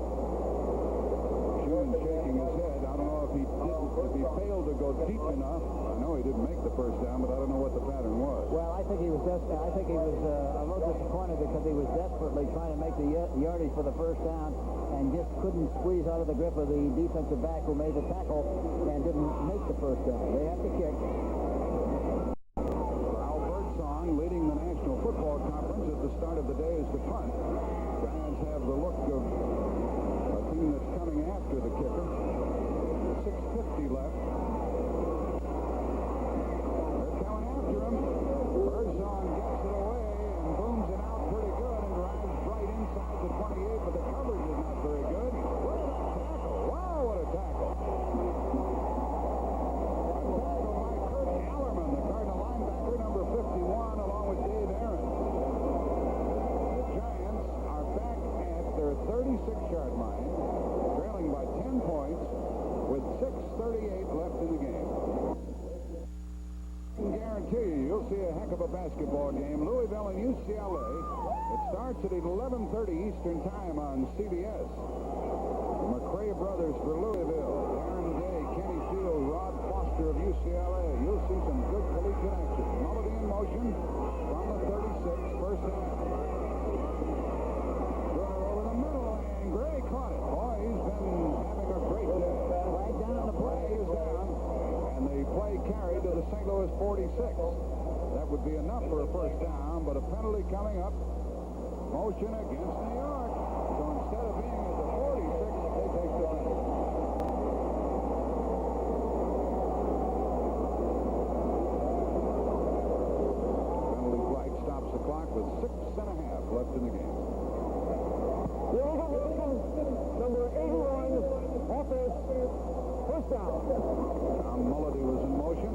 Schumann shaking his head. I don't know if he failed to go deep enough. I know he didn't make the first down, but I don't know what the pattern was. Well, I think he was a little disappointed because he was desperately trying to make the yardage for the first down and just couldn't squeeze out of the grip of the defensive back who made the tackle and didn't make the first down. They have to kick. Al Birdsong, leading the National Football Conference at the start of the day, is to punt. Giants have the look of a team that's coming after the kicker. 6:50 left. They're coming after him. Birdsong gets it away and booms it out pretty good and drives right inside the 28, but the coverage is not very good. What a tackle. Wow, what a tackle. Allerman, the Cardinal linebacker, number 51, along with Dave Aaron. The Giants are back at their 36-yard line, trailing by 10 points with 6:38 left in the game. I can guarantee you'll see a heck of a basketball game. Louisville and UCLA. It starts at 11:30 Eastern Time on CBS. The McRae brothers for Louisville. Aaron Day, Kenny Field, Rod Foster of UCLA. You'll see some good collegiate action. Mulledy in motion from the 36, first down. Runner over the middle, And Gray caught it. Boy, he's been having a great day. Right down on the play. Flag is down, and the play carried to the St. Louis 46. That would be enough for a first down, but a penalty coming up. Motion against New York. So instead of being at the 46, they take the penalty. Penalty flag stops the clock with 6.5 left in the game. Number 81, offense, first down. Tom Mulledy was in motion.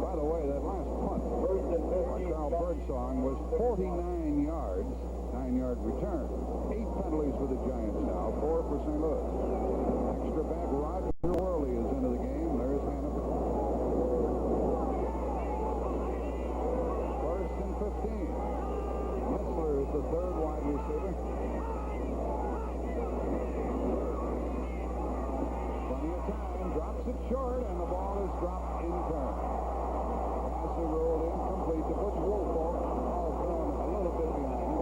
By the way, that last punt, Carl Birdsong, was 49 yards, 9-yard return. 8 penalties for the Giants now, 4 for St. Louis. Extra back, Roger Worley is into the game. There's Hannaford. First and 15. Missler is the third wide receiver. Plenty of time, drops it short, and the ball is dropped in turn. Pass rolled incomplete to Butch Woolfolk. All thrown a little bit behind him.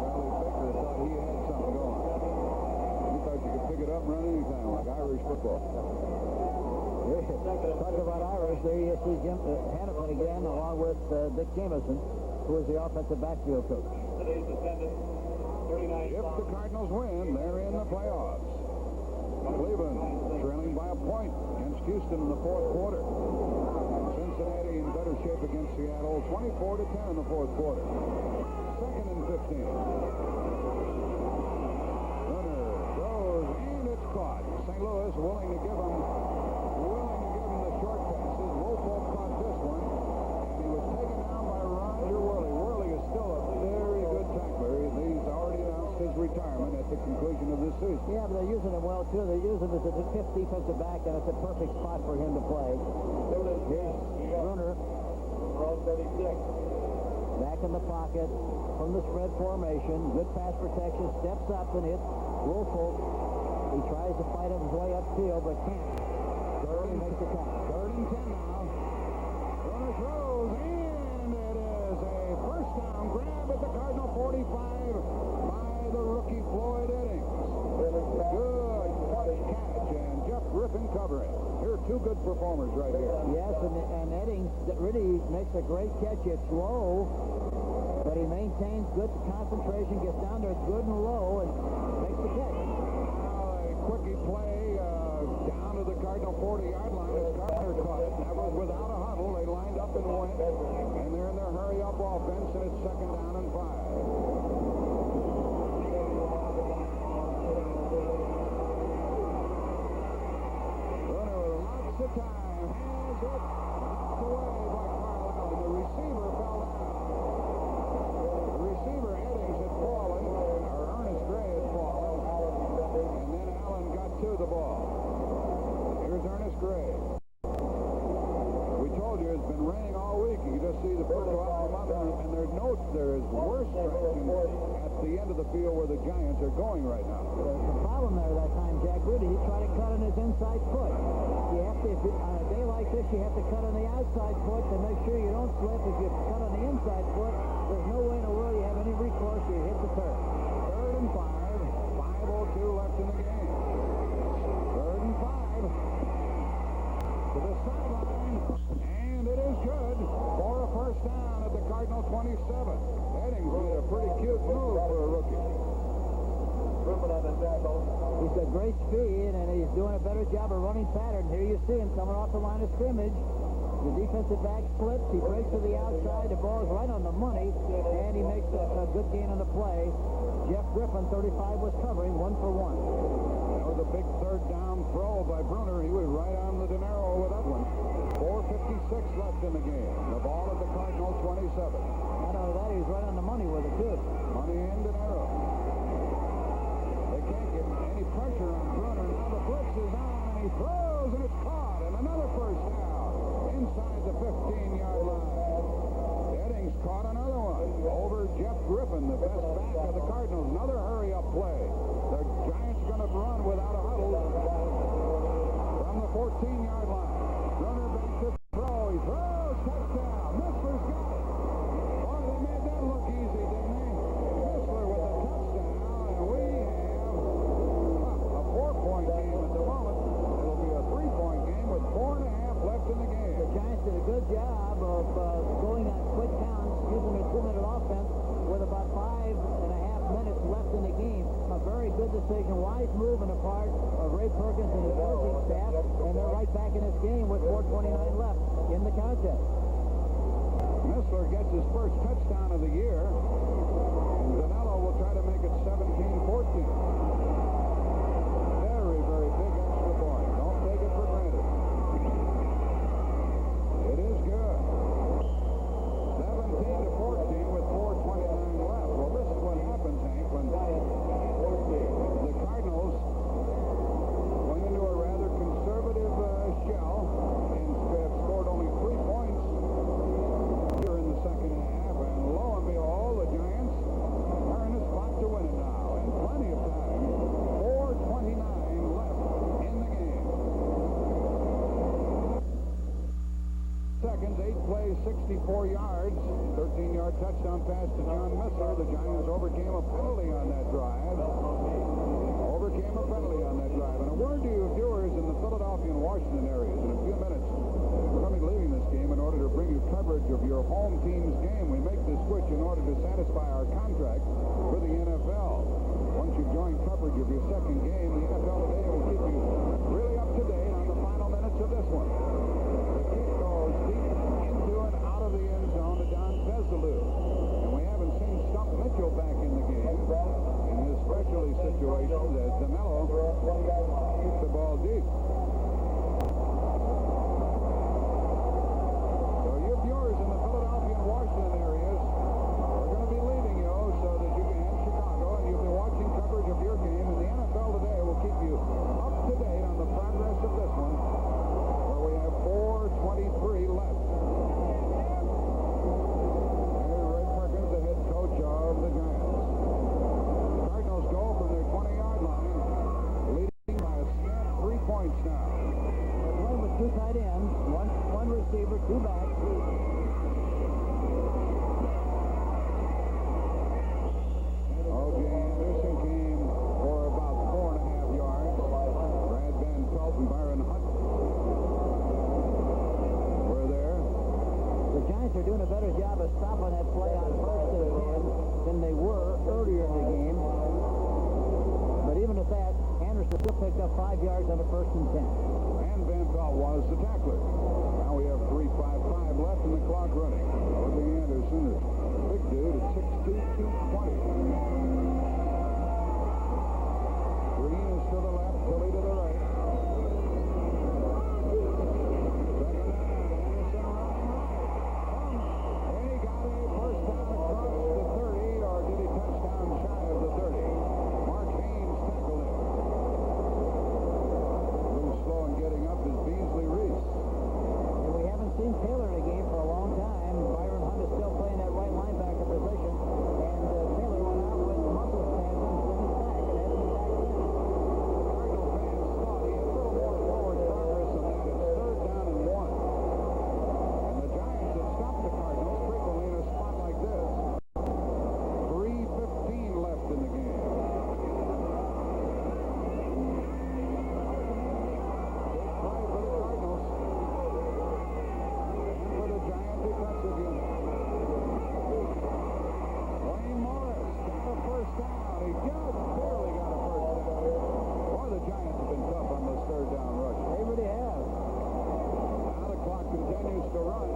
Charlie Baker thought he had something going. He thought you could pick it up and run anytime, like Irish football. Talk about Irish. There you see Jim Hannaford again, along with Dick Jameson, who is the offensive backfield coach. If the Cardinals win, they're in the playoffs. Cleveland trailing by a point against Houston in the fourth quarter. Cincinnati in better shape against Seattle, 24-10 in the fourth quarter. Second and 15. Runner throws, and it's caught. St. Louis willing to give him the short passes. Woolfolk caught this one, and he was taken down by Roger Worley. Worley is still a very good tackler. He's already announced his retirement at the conclusion of this season. Yeah, but they're using him well, too. They use him as a fifth defensive back, and it's a perfect spot for him to play. Here's Bruner. Back in the pocket from the spread formation. Good pass protection. Steps up and hits Woolfolk. He tries to fight his way upfield, but can't. He makes the catch. Third and 10 now. Runner throws, and it is a first down grab at the Cardinal 45 by the rookie Floyd Eddings. Good catch, and Jeff Griffin covering. Here are two good performers right here. Yes, and Eddings really makes a great catch. It's low, but he maintains good concentration, gets down there good and low, and makes the catch. Now a quickie play down to the Cardinal 40-yard line as Carter caught it. That was without a huddle. They lined up and went, and they're in their hurry-up offense, and it's second down and 5. Lots of time, has it, knocked away by Carlisle. The receiver fell down. The receiver, Eddings, had fallen, or Ernest Gray had fallen, and then Allen got to the ball. Here's Ernest Gray. We told you it's been raining all week. You can just see the first come up, and there is worse traction at the end of the field where the Giants are going right now. There's a problem there that time, Jack Rudy. He tried to cut on his inside foot. You have to, on a day like this, you have to cut on the outside foot to make sure you don't slip. If you cut on the inside foot, there's no way in the world you have any recourse. You hit the turf. Third and 5. 5:02 left in the game. Third and 5. To the sideline, and it is good for a first down at the Cardinal 27. Eddings made a pretty cute move for a rookie. He's got great speed, and he's doing a better job of running pattern. Here you see him coming off the line of scrimmage. The defensive back splits. He breaks to the outside. The ball is right on the money, and he makes a good gain on the play. Jeff Griffin, 35, was covering 1 for 1. That was a big third down throw by Bruner. He was right on the dinero with that one. 4:56 left in the game. The ball at the Cardinal 27. Not only that, he's right on the money with it, too. Money and dinero. They can't get any pressure on Bruner. Now the blitz is on, and he throws, and it's caught. And another first down inside the 15-yard line. Eddings caught another one over Jeff Griffin, the best back of the Cardinals. Another hurry-up play. The Giants going to run without a huddle from the 14-yard line. Runner back to throw. He throws. Touchdown. Missler's got it. Boy, they made that look easy, didn't they? Missler with the touchdown. back in this game with 4:29 left in the contest. Missler gets his first touchdown of the year, and Danilo will try to make it 17-14. Very, very big extra point. Don't take it for granted. It is good. 17-14 with 4:29 left. Well, this is what happens, Hank, when the Cardinals went into a rather conservative shell and have scored only 3 points here in the second half, and lo and behold, the Giants are in a spot to win it now, and plenty of time. 4:29 left in the game. Seconds, 8 plays, 64 yards, 13-yard touchdown pass to John Missler. The Giants overcame a penalty on that drive. And a word to you viewers in the Philadelphia and Washington areas. In a few minutes, we're going to be leaving this game in order to bring you coverage of your home team's game. We make this switch in order to satisfy our contract with the NFL. Once you join coverage of your second game, the NFL Today will keep you really up to date on the final minutes of this one. The kick goes deep into and out of the end zone to Don Bezalou. And we haven't seen Stump Mitchell back in the game in his specialty situations as Danilo keeps the ball deep. So you viewers in the Philadelphia and Washington areas are going to be leaving you so that you can in Chicago, and you'll be watching coverage of your game, and the NFL Today will keep you up to date on the progress of this one, where we have 4:23 left. Ray Perkins, the head coach of the Giants. Cardinals go from their 20-yard line, leading by a scant 3 points now. They're playing with 2 tight ends, one receiver, 2 backs. O.J. Anderson came for about 4.5 yards. Brad Van Pelt and Byron Hunt were there. The Giants are doing a better job of stopping that play on 1st and 10 than they were earlier in the game. But even at that, Anderson still picked up 5 yards on the 1st and 10. And Van Pelt was the tackler. Now we have 3:55 left and the clock running. O.J. Anderson is a big dude at 6'2", 220. Green is to the left, Philly to the right. Second down, Anderson running right. And he got a first down across the 30, or did he touch down shy of the 30? Mark Haynes tackled him. A little slow in getting up is Beasley Reese. And we haven't seen Taylor in a game for a long time. Byron Hunt is still playing that right linebacker position. And Taylor went out with muscle spasms in his back and hasn't been back since. Cardinal fans thought he had a little more forward progress than that. It's 3rd down and 1. And the Giants have stopped the Cardinals frequently in a spot like this. 3:15 left in the game. Big play for the Cardinals. And for the Giants, he cuts again. Wayne Morris got a first down. He just barely got a first down. Boy, the Giants have been tough on those 3rd down rushes. They really have. Now the clock continues to run.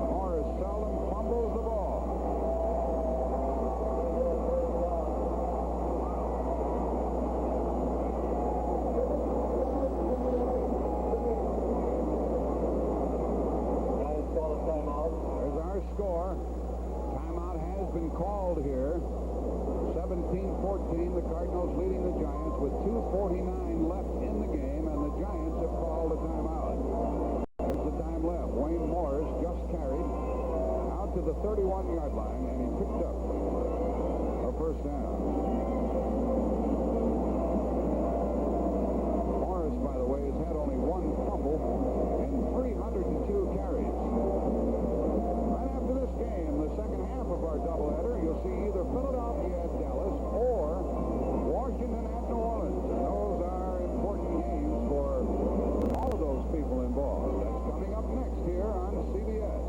Morris seldom fumbles the ball. There's our score. Timeout has been called here. 17-14, the Cardinals leading the Giants with 2:49 left in the game, and the Giants have called a timeout. There's the time left. Wayne Morris just carried out to the 31-yard line, and he picked up a first down. Morris, by the way, has had only 1 fumble and 302 carries. Right after this game, the second half of our doubleheader, you'll see either Philadelphia at Dallas or Washington at New Orleans. And those are important games for all of those people involved. That's coming up next here on CBS.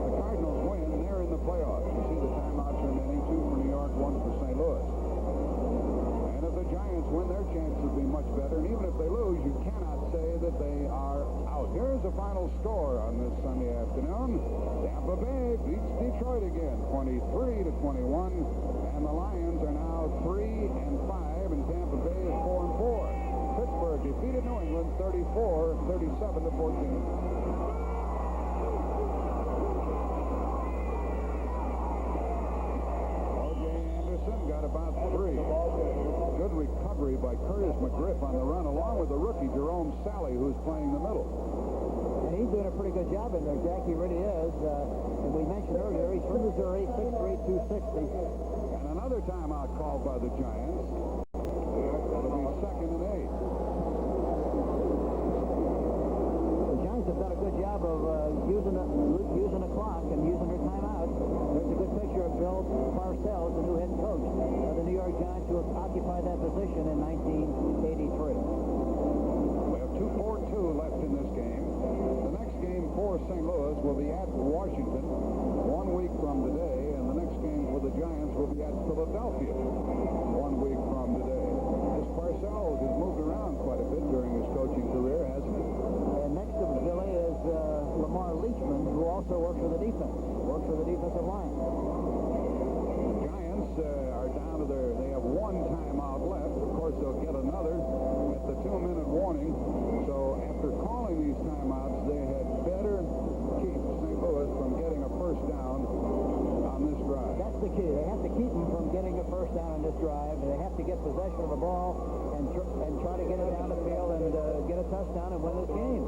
The Cardinals win. They're in the playoffs. You see the timeouts remaining, 2 for New York, 1 the final score on this Sunday afternoon. Tampa Bay beats Detroit again, 23-21, and the Lions are now 3-5, and Tampa Bay is 4-4. Pittsburgh defeated New England 37-14. Got about 3. Good recovery by Curtis McGriff on the run, along with the rookie Jerome Sally, who's playing the middle. And he's doing a pretty good job in there, Jack. He really is. And we mentioned earlier, he's from Missouri, 6'3", 260. And another timeout called by the Giants. It'll be 2nd and 8. The Giants have done a good job of using the clock and using their timeout. There's a good picture of Bill Parcells, the new head coach of the New York Giants, who occupied that position in 1983. We have 2:42 left in this game. The next game for St. Louis will be at Washington 1 week from today, and the next game for the Giants will be at Philadelphia 1 week from today. This Parcells has moved around quite a bit during his coaching career, hasn't he? And next to Billy is Lamar Leachman, who also works for the defensive line. The Giants are down to they have 1 timeout left. Of course, they'll get another at the 2-minute warning. So after calling these timeouts, they had better keep St. Louis from getting a first down on this drive. That's the key. They have to keep them from getting a first down on this drive. They have to get possession of the ball and try to get it down the field and get a touchdown and win this game.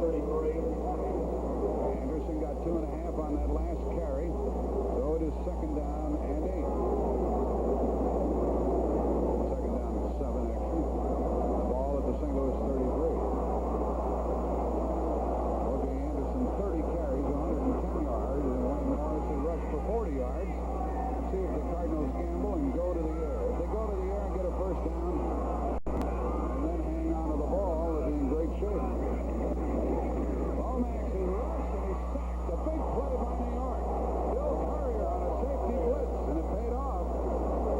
Anderson got 2.5 on that last carry, so it is 2nd down and 8. 2nd down and 7, actually. The ball at the St. Louis 33. O.J. Anderson, 30 carries, 110 yards, and Wayne Morris has rushed for 40 yards. See if the Cardinals gamble and go to the air. If they go to the air and get a first down and then hang on to the ball, they'll be in great shape. Lomax is rushed and he's sacked. A big play by New York. Bill Courier on a safety blitz, and it paid off.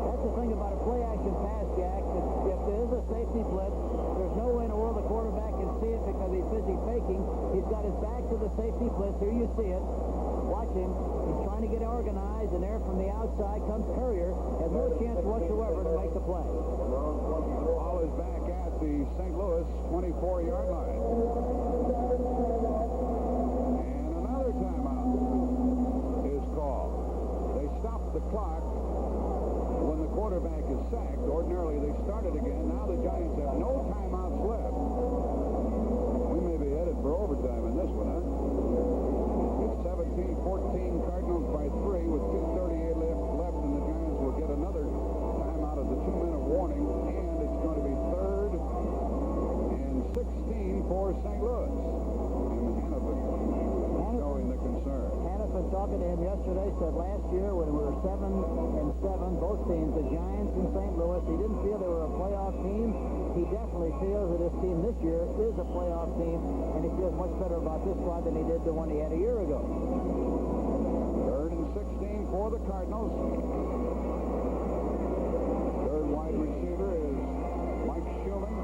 That's the thing about a play-action pass, Jack. If there is a safety blitz, there's no way in the world the quarterback can see it because he's busy faking. He's got his back to the safety blitz. Here you see it. Watch him. He's trying to get organized, and there from the outside comes Courier. Has no chance whatsoever to make the play. The ball is back at the St. Louis 24-yard line. And another timeout is called. They stopped the clock when the quarterback is sacked. Ordinarily, they start it again. Now the Giants have no timeouts left. We may be headed for overtime in this one, huh? It's 17-14, Cardinals by 3 with 2:38 left, and the Giants will get another timeout of the 2-minute warning, and it's going to be 3rd and 16 for St. Louis. And Hannafin showing the concern. Hannafin, talking to him yesterday, said last year when we were 7-7, both teams, the Giants and St. Louis, he didn't feel they were a playoff team. He definitely feels that his team this year is a playoff team, and he feels much better about this squad than he did the one he had a year ago. 3rd and 16 for the Cardinals. Third wide receiver is Mike Schumann.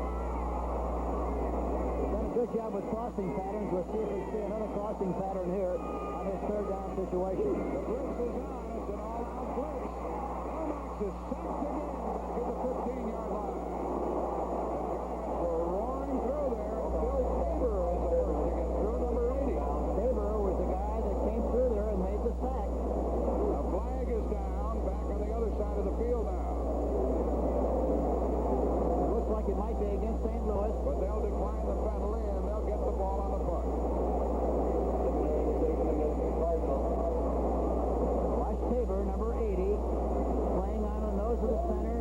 Done a good job with crossing patterns. Let's see if we see another crossing pattern here on his 3rd down situation. The blitz is on. It's an all-out blitz. Lomax is sacked again back at the 15-yard line. Roaring through there. Bill Tabor was the first to get through, number 80. Tabor was the guy that came through there and made the sack. A flag is down back on the other side of the field now. It looks like it might be against St. Louis. But they'll decline the penalty and they'll get the ball on the punt. Watch Tabor, number 80, playing on the nose of the center.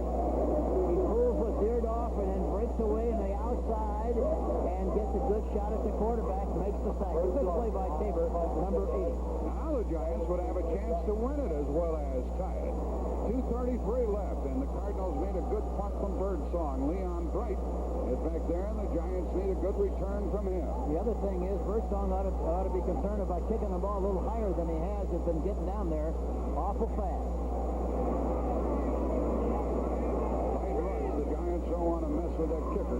He pulls what's veered off and then breaks away on the outside and gets a good shot at the quarterback, makes the sack. A good play by Tabor, number 80. Now the Giants would have a chance to win it as well as tie it. 2:33 left, and the Cardinals need a good punt from Birdsong. Leon Bright is back there, and the Giants need a good return from him. The other thing is, Birdsong ought to be concerned about kicking the ball a little higher than he has. He's been getting down there awful fast. Late rush, the Giants don't want to mess with that kicker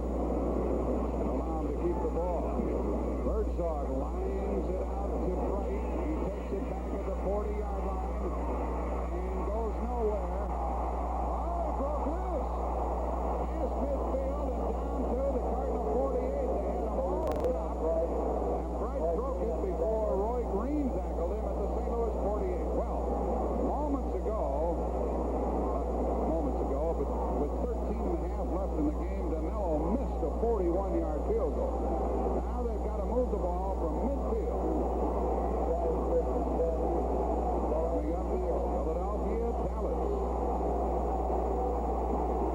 and allow him to keep the ball. Birdsong Dog lines it out to Bright. He takes it back at the 40-yard line and goes nowhere. Oh, he broke loose. Past midfield and down to the Cardinal 48. They had him all stopped. And Bright broke it before Roy Green tackled him at the St. Louis 48. Well, moments ago, but with 13 and a half left in the game, DeMello missed a 41-yard field goal. Now they've got to move the ball from midfield. Coming up next, Philadelphia, Dallas.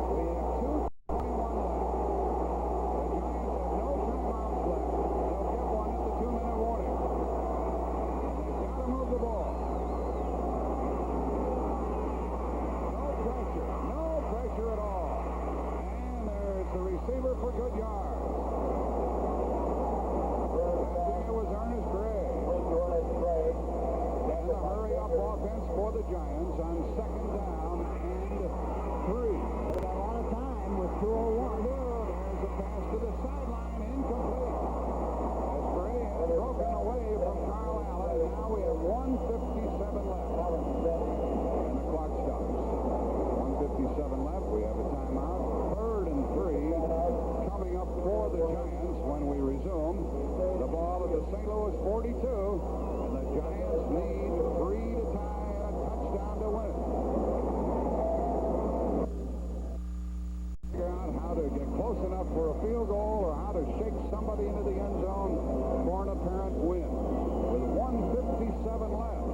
We have 2:21 left. The Giants have no timeouts left. They'll get one at the 2-minute warning. They've got to move the ball. No pressure at all. And there's the receiver for good yards. Catching it was Ernest Gray. And the hurry-up offense for the Giants on 2nd down and 3. They got a lot of time with 2:01. There's a pass to the sideline, incomplete. As Gray has broken away from Carl Allen, and now we have 1:57 left. And the clock stops. 1:57 left. We have a timeout. 3rd and 3 coming up for the Giants when we resume. The ball at the St. Louis 42, and the Giants need 3 to tie and a touchdown to win it. Figure out how to get close enough for a field goal or how to shake somebody into the end zone for an apparent win. With 1:57 left.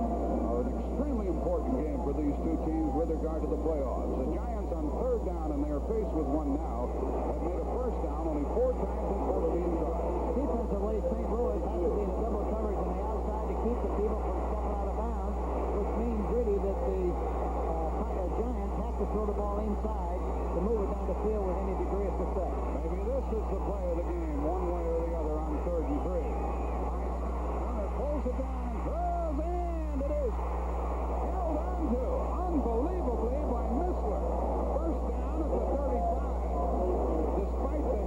An extremely important game for these two teams with regard to the playoffs. The Giants on 3rd down, and they are faced with one now, have made a first down only 4 times in 14 tries. Defensively, St. Louis has to be in a double coverage on the outside to keep the people from stepping out of bounds, which means really that the Giants have to throw the ball inside to move it down the field with any degree of success. Maybe this is the play of the game, one way or the other on 3rd and 3. Runner pulls it down and throws, and it is held on to unbelievably by Missler. First down at the 35. Despite the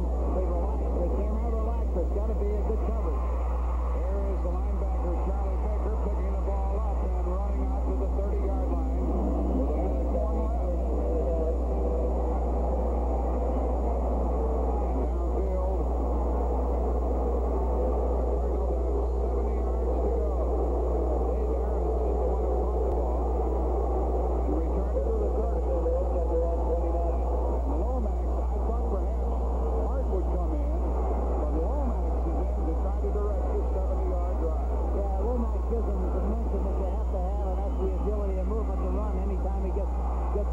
one. They relaxed. They came out relaxed. It's got to be a good coverage. Here is the linebacker, Charlie Baker, picking the ball up and running out to the 30-yard line with a minute one left. And downfield, the Cardinals have 70 yards to go. Dave Aarons is the one who caught the ball and returned it to the 30. And the Lomax, I thought perhaps Hart would come in, but Lomax is in to try to direct the 70-yard drive. Yeah, Lomax gives them the dimension that they have to have, and that's the agility and movement to run anytime he gets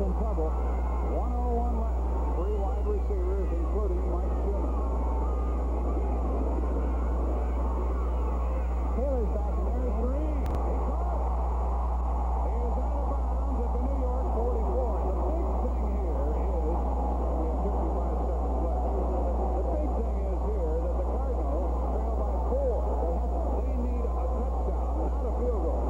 in trouble. 101 left. 3 wide receivers, including Mike Schumann. Taylor's back in there. Green. He caught it. He is out of bounds at the New York 44. The big thing here is, we have 55 seconds left. The big thing is here that the Cardinals trail by 4. They need a touchdown, not a field goal.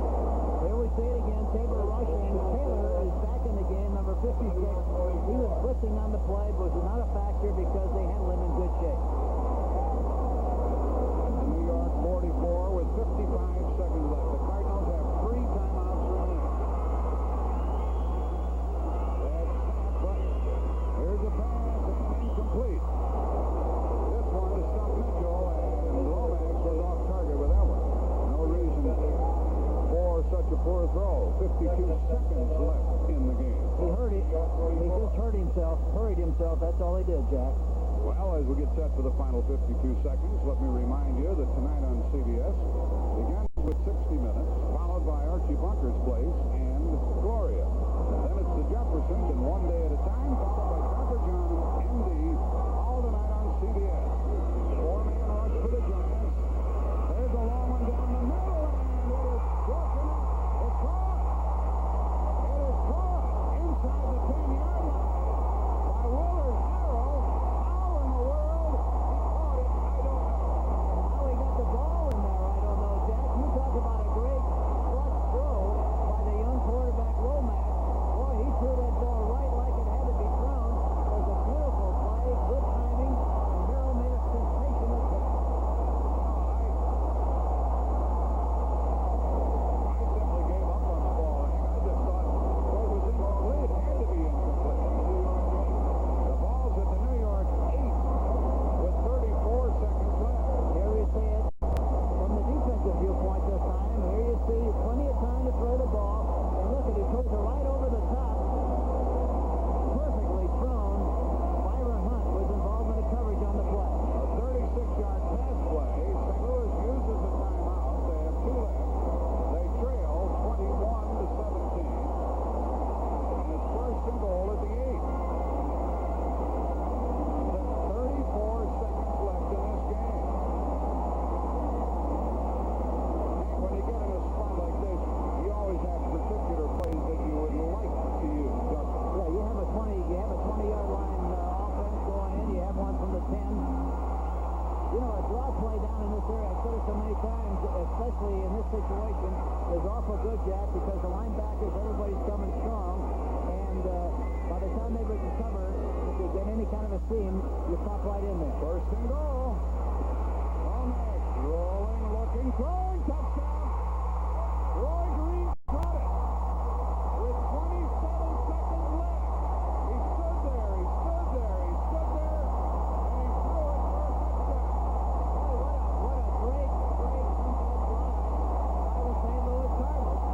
Here we see it again. Taylor rushing. Taylor is back in the game, number 56. He was blitzing on the play, but was not a factor because they handled him in good shape. The New York 44 with 55 seconds left. The Cardinals have 3 timeouts remaining. That's snap, but here's a pass and incomplete. This one to Stuff Mitchell, and Lomax was off target with that one. No reason for such a poor throw. 52 seconds left in the game. He hurt it. He just hurried himself. That's all he did, Jack. Well, as we get set for the final 52 seconds, let me remind you that tonight on CBS begins with 60 Minutes, followed by Archie Bunker's Place and Gloria. Then it's the Jeffersons and One Day at a Time, followed by Pepper John, MD, all tonight on CBS. 4-man rush for the Giants. There's a long one down the middle, and it is broken up. It's caught. It is caught inside the 10-yard line by Willard Harrell. How in the world he caught it, I don't know. How he got the ball in there, I don't know, Jack. You talk about a great clutch throw by the young quarterback Lomax. Boy, he threw that ball right like it had to be thrown. It was a beautiful play, good timing, and Harrell made a sensational catch. I simply gave up on the ball. I just thought it was incomplete. It had to be incomplete. The ball's at the New York 8 with 34 seconds left. Here we see it from the defensive viewpoint this time. Here you see plenty of time to throw the ball. And look at it, throws it right over the top. Perfectly thrown. Byron Hunt was involved in the coverage on the play. A 36-yard pass play. St. Louis uses a timeout. They have 2 left. They trail 21-17. And it's first and goal at the 8. 34 seconds left in this game. And when you get in a spot like this, you always have particular plays that you would like to use. Yeah, you have a 20-yard line offense going in. You have one from the 10. You know, a draw play down in this area, I've said it so many times, especially in this situation, is awful good, Jack, because the linebackers, everybody's coming strong. And by the time they recover, if you get any kind of a seam, you pop right in there. First and goal. Lomax rolling, looking, throwing, touchdown. Roy Green caught it with 27 seconds left. He stood there, and he threw it for a touchdown. Oh, what a great comeback drive by the St. Louis Cardinals.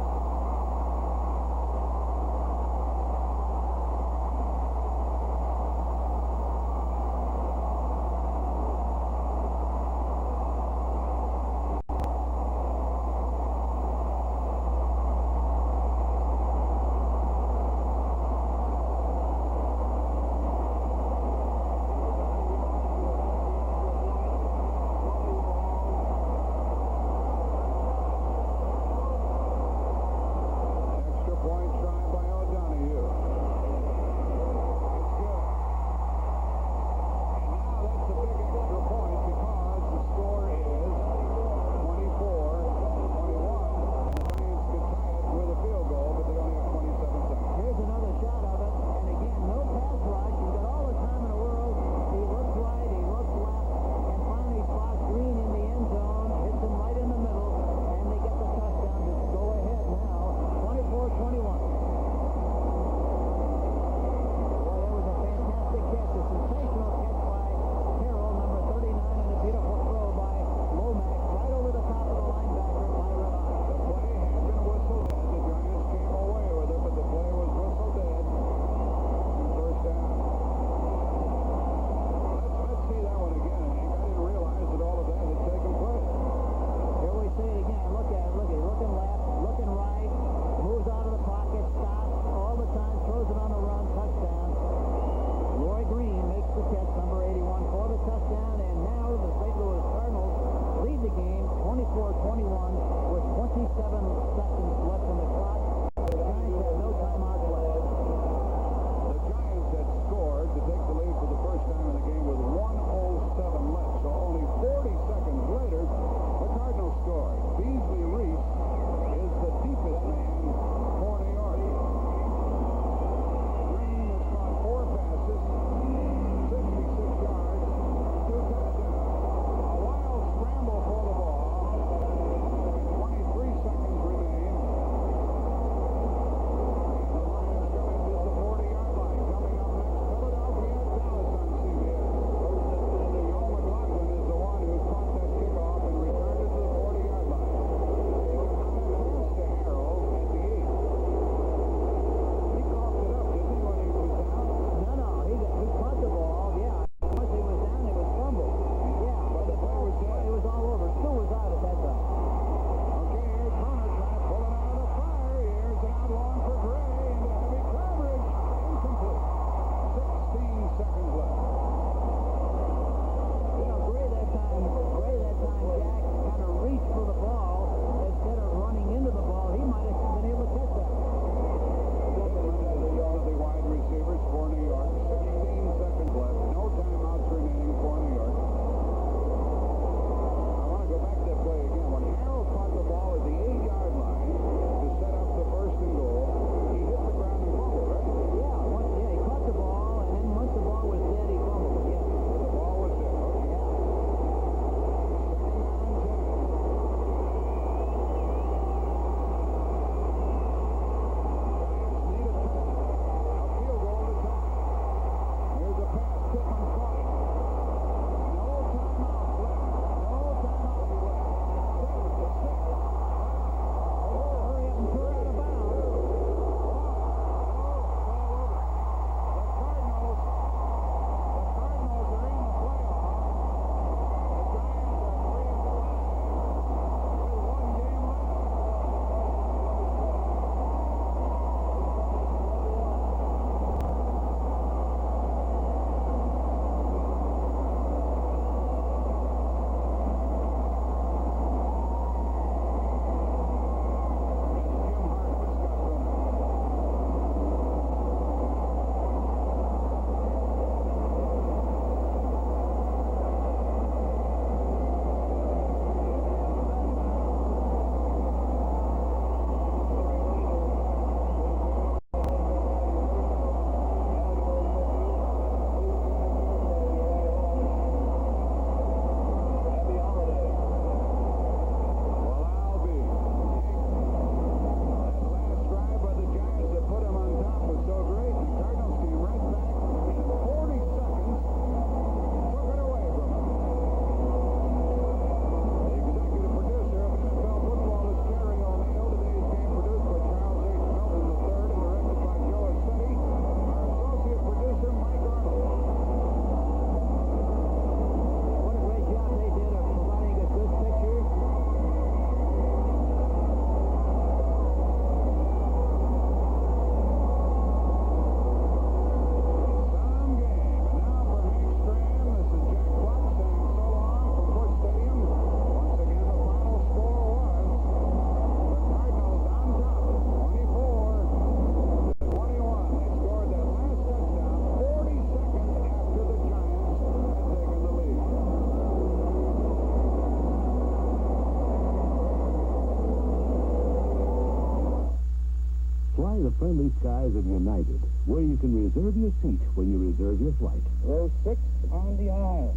skies of United, where you can reserve your seat when you reserve your flight. Row 6 on the aisle.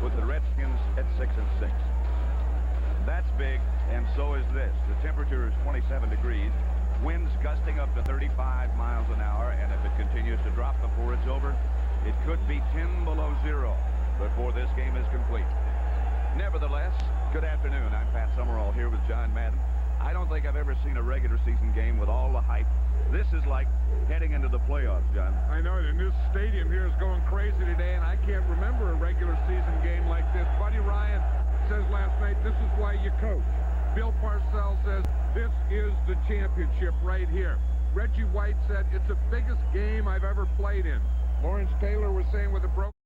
With the Redskins at 6-6. That's big, and so is this. The temperature is 27 degrees. Winds gusting up to 35 miles an hour, and if it continues to drop before it's over, it could be 10 below zero before this game is complete. Nevertheless, good afternoon. I'm Pat Summerall here with John Madden. I don't think I've ever seen a regular season game with all the hype. This is like heading into the playoffs, John. I know it, and this stadium here is going crazy today, and I can't remember a regular season game like this. Buddy Ryan says last night, this is why you coach. Bill Parcells says, this is the championship right here. Reggie White said, it's the biggest game I've ever played in. Lawrence Taylor was saying with a broken